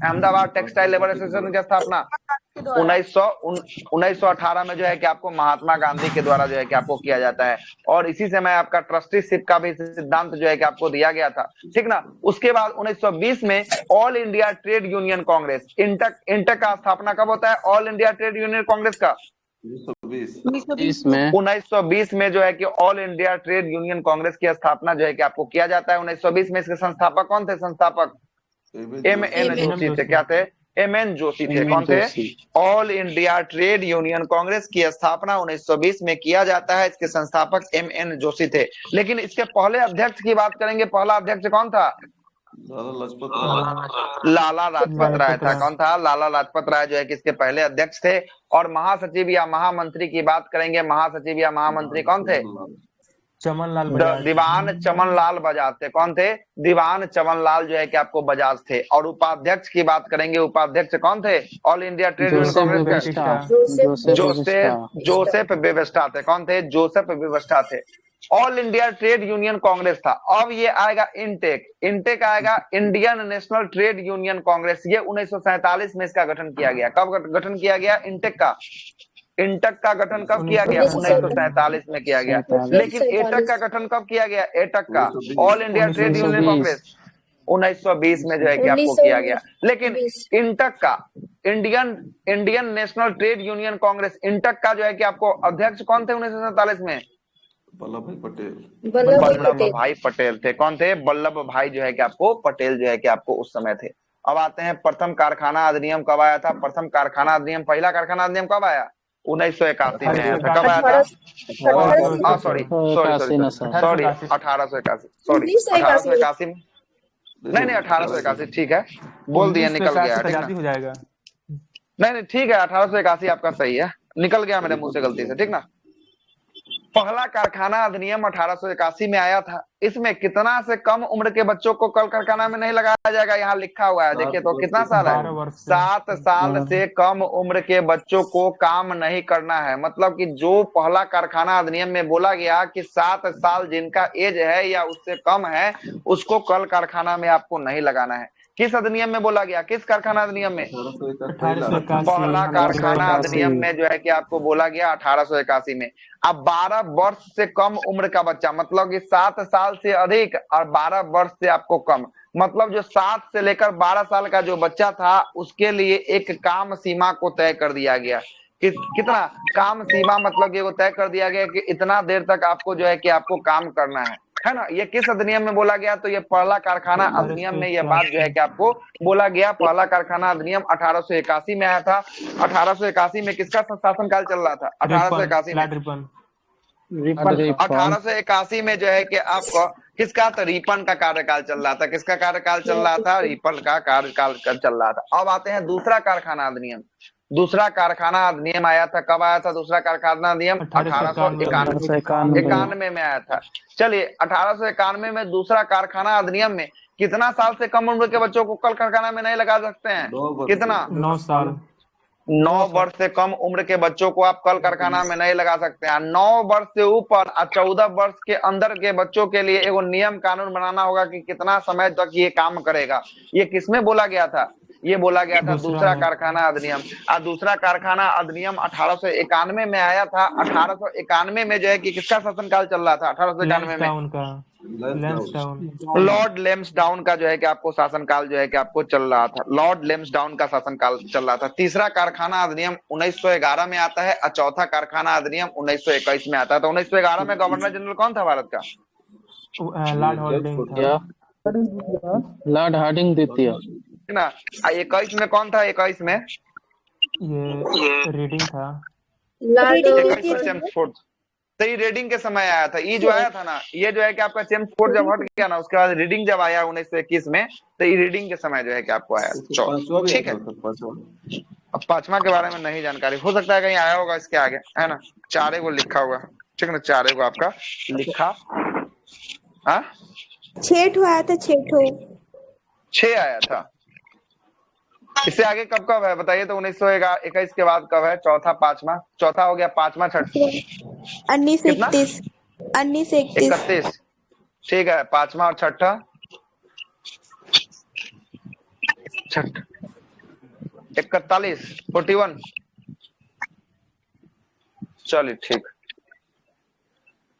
अहमदाबाद टेक्सटाइल लेबर एसोसिएशन की स्थापना 1918 में जो है कि आपको महात्मा गांधी के द्वारा जो है कि आपको किया जाता है। और इसी समय आपका ट्रस्टीशिप का भी सिद्धांत जो है कि आपको दिया गया था। ठीक ना? उसके बाद 1920 में all India trade union Congress, INTUC का स्थापना कब होता है? All India trade union Congress का 1920 में जो है कि all India trade union Congress की स्थापना जो है कि आपको किया जाता है 1920 में। इसके संस्थापक कौन थे? संस्थापक एमएन जोशी थे। क्या थे? एमएन जोशी थे। कौन थे? All India trade union Congress की स्थापना 1920 में किया जाता है। इसके संस्थापक एमएन जोशी थे। लेकिन इसके पहले अध्यक्ष की बात करेंगे। पहला अध्यक्ष कौन था? लाला लाजपत राय था। कौन था? लाला लाजपत राय जो है किसके पहले अध्यक्ष थे। और महासचिव या महामंत्री की बात करेंगे, महासचिव या महामंत्री कौन थे? चमनलाल दीवान चमनलाल बजाज थे। कौन थे? दीवान चमनलाल जो है कि आपको बजाज थे। और उपाध्यक्ष की बात करेंगे, उपाध्यक्ष कौन थे? All India trade union Congress के जोसेफ वेबस्टा थे। कौन थे? जोसेफ वेबस्टा थे। All India trade union Congress था। अब ये आएगा इनटेक। इनटेक आएगा Indian national trade union Congress. ये 1947 में इसका गठन किया गया। कब गठन किया गया इनटेक का? इंटक का गठन कब किया गया? 1947 में किया गया। लेकिन एटक का गठन कब किया गया? एटक का, all India trade union Congress, 1920 में जो है कि आपको किया गया। लेकिन इंटक का, Indian national trade union Congress, INTUC का जो है कि आपको अध्यक्ष कौन थे 1947 में? वल्लभ भाई पटेल। वल्लभ भाई पटेल थे। कौन थे? वल्लभ भाई जो है कि आपको पटेल जो है कि आपको उस समय थे। अब आते हैं प्रथम कारखाना अधिनियम कब आया था? प्रथम कारखाना अधिनियम, पहला कारखाना अधिनियम कब आया? 1981 में आया था। कब आया था? सॉरी 1881। सॉरी 1881 में नहीं 1881 ठीक है, बोल दिया, निकल गया, हो जाएगा। नहीं ठीक है, 1881 आपका सही है, निकल गया मेरे मुंह से गलती से, ठीक ना। पहला कारखाना अधिनियम 1881 में आया था। इसमें कितना से कम उम्र के बच्चों को कल कारखाना में नहीं लगाया जाएगा, यहाँ लिखा हुआ है, देखिए तो कितना साल है? 7 साल से कम उम्र के बच्चों को काम नहीं करना है। मतलब कि जो पहला कारखाना अधिनियम में बोला गया कि 7 साल जिनका एज है या उससे कम है उसको कल कारखाना में आपको नहीं लगाना है। किस अधिनियम में बोला गया? किस कारखाना अधिनियम में? पहला कारखाना अधिनियम में जो है कि आपको बोला गया 1881 में। अब 12 वर्ष से कम उम्र का बच्चा, मतलब कि 7 साल से अधिक और 12 वर्ष से आपको कम, मतलब जो 7 से लेकर 12 साल का जो बच्चा था उसके लिए एक काम सीमा को तय कर दिया गया। कितना काम सीमा? मतलब कि वो तय कर दिया गया कि इतना देर तक आपको जो है कि आपको काम करना है ना। ये किस अधिनियम में बोला गया? तो ये पहला कारखाना अधिनियम में ये बात जो है कि आपको बोला गया। पहला कारखाना अधिनियम 1881 में आया था। 1881 में किसका शासनकाल चल रहा था? 1881 में 1881 में जो है कि आपको किसका? तो रिपन का कार्यकाल चल रहा था। किसका कार्यकाल चल रहा था? रिपन का कार्यकाल चल रहा था। अब आते हैं दूसरा कारखाना अधिनियम। दूसरा कारखाना अधिनियम आया था, कब आया था दूसरा कारखाना अधिनियम? 1891 में आया था। चलिए 1891 में दूसरा कारखाना अधिनियम में कितना साल से कम उम्र के बच्चों को कल कारखाना में नहीं लगा सकते हैं? कितना? 9 साल। 9 वर्ष से कम उम्र के बच्चों को आप कल कारखाना में नहीं लगा सकते हैं। 9 वर्ष से ऊपर और 14 वर्ष के अंदर के बच्चों के लिए एगो नियम कानून बनाना होगा कि कितना समय तक ये काम करेगा। ये किसमें बोला गया था? ये बोला गया था दूसरा कारखाना अधिनियम। और दूसरा कारखाना अधिनियम 1891 में आया था। 1891 में जो है कि किसका शासनकाल चल रहा था? 1891 में लॉर्ड लेम्सडाउन का जो है कि आपको शासनकाल जो है कि आपको चल रहा था। लॉर्ड लेम्सडाउन का शासनकाल चल रहा था। तीसरा कारखाना अधिनियम 1911 में आता है और चौथा कारखाना अधिनियम 1921 में आता है। तो 1911 में गवर्नर जनरल कौन था भारत का? लॉर्ड हार्डिंग था। लॉर्ड हार्डिंग द्वितीय ना। 21 में कौन था? 21 में ये रीडिंग था। 21 में चेम्सफोर्ड। तो ये रीडिंग के समय आया था। ये जो आया था ना, ये जो है कि आपका चेम्सफोर्ड जब हट गया ना, उसके बाद रीडिंग जब आया 1921 में, तो ये रीडिंग के समय जो है कि आपको आया। ठीक है, अब 5वां के बारे में नहीं जानकारी, हो सकता है कहीं आया होगा इसके आगे, है ना। 4 को लिखा हुआ, ठीक है ना, 4 को आपका लिखा। 6 आया था। 6 आया था। इससे आगे कब कब है बताइए तो? 1921 के बाद कब है? चौथा, 5वां, चौथा हो गया, 5वां, 6वां, 1931। ठीक है, 5वां और 6ठा 41, 41। चलिए ठीक।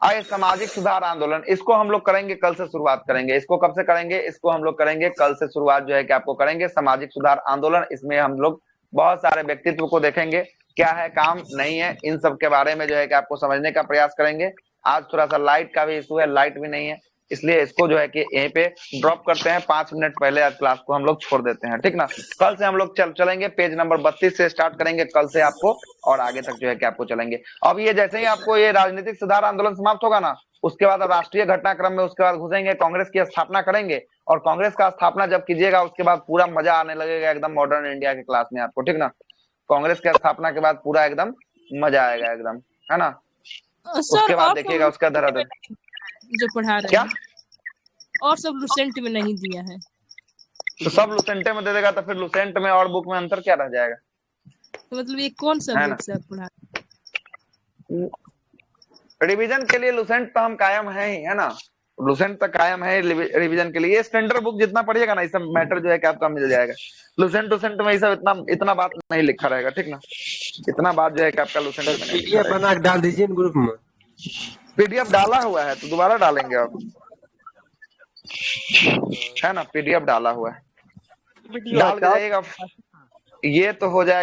आइए, सामाजिक सुधार आंदोलन, इसको हम लोग करेंगे कल से शुरुआत करेंगे। इसको कब से करेंगे? इसको हम लोग करेंगे कल से शुरुआत जो है कि आपको करेंगे सामाजिक सुधार आंदोलन। इसमें हम लोग बहुत सारे व्यक्तित्व को देखेंगे, क्या है काम नहीं है, इन सब के बारे में जो है कि आपको समझने का प्रयास करेंगे। आज थोड़ा सा लाइट का भी इशू है, लाइट भी नहीं है, इसलिए इसको जो है कि यहीं पे ड्रॉप करते हैं। 5 मिनट पहले आज क्लास को हम लोग छोड़ देते हैं, ठीक ना। कल से हम लोग चलेंगे, पेज नंबर 32 से स्टार्ट करेंगे कल से आपको, और आगे तक जो है कि आपको चलेंगे। अब ये जैसे ही आपको ये राजनीतिक सुधार आंदोलन समाप्त होगा ना, उसके बाद अब राष्ट्रीय घटनाक्रम में उसके बाद घुसेंगे, कांग्रेस की स्थापना करेंगे, और कांग्रेस का स्थापना जब कीजिएगा उसके बाद पूरा मजा आने लगेगा एकदम मॉडर्न इंडिया के क्लास में आपको, ठीक ना। कांग्रेस की स्थापना के बाद पूरा एकदम मजा आएगा एकदम, है ना। उसके बाद देखिएगा उसका धराधर जो पढ़ा रहे क्या हैं और सब लुसेंट में नहीं दिया है, तो सब लुसेंटे में दे देगा तो फिर लुसेंट में और बुक में अंतर क्या रह जाएगा। तो मतलब ये कौन सा है बुक से आप पढ़ा? रिवीजन के लिए लुसेंट तो हम कायम है ही, है ना। लुसेंट तो कायम है रिवीजन के लिए। स्टैंडर्ड बुक जितना पढ़िएगा ना, ये सब मैटर जो है कि आपका मिल जाएगा। लुसेंट टुसेंट में ये सब इतना बात नहीं लिखा रहेगा, ठीक ना। इतना बात जो है कि आपका लुसेंट में नहीं लिखा रहेगा। बना के डाल दीजिए ग्रुप में। पीडीएफ डाला हुआ है तो दोबारा डालेंगे आप, है ना। पीडीएफ डाला हुआ है, डाल के जाइएगा, ये तो हो जाएगा।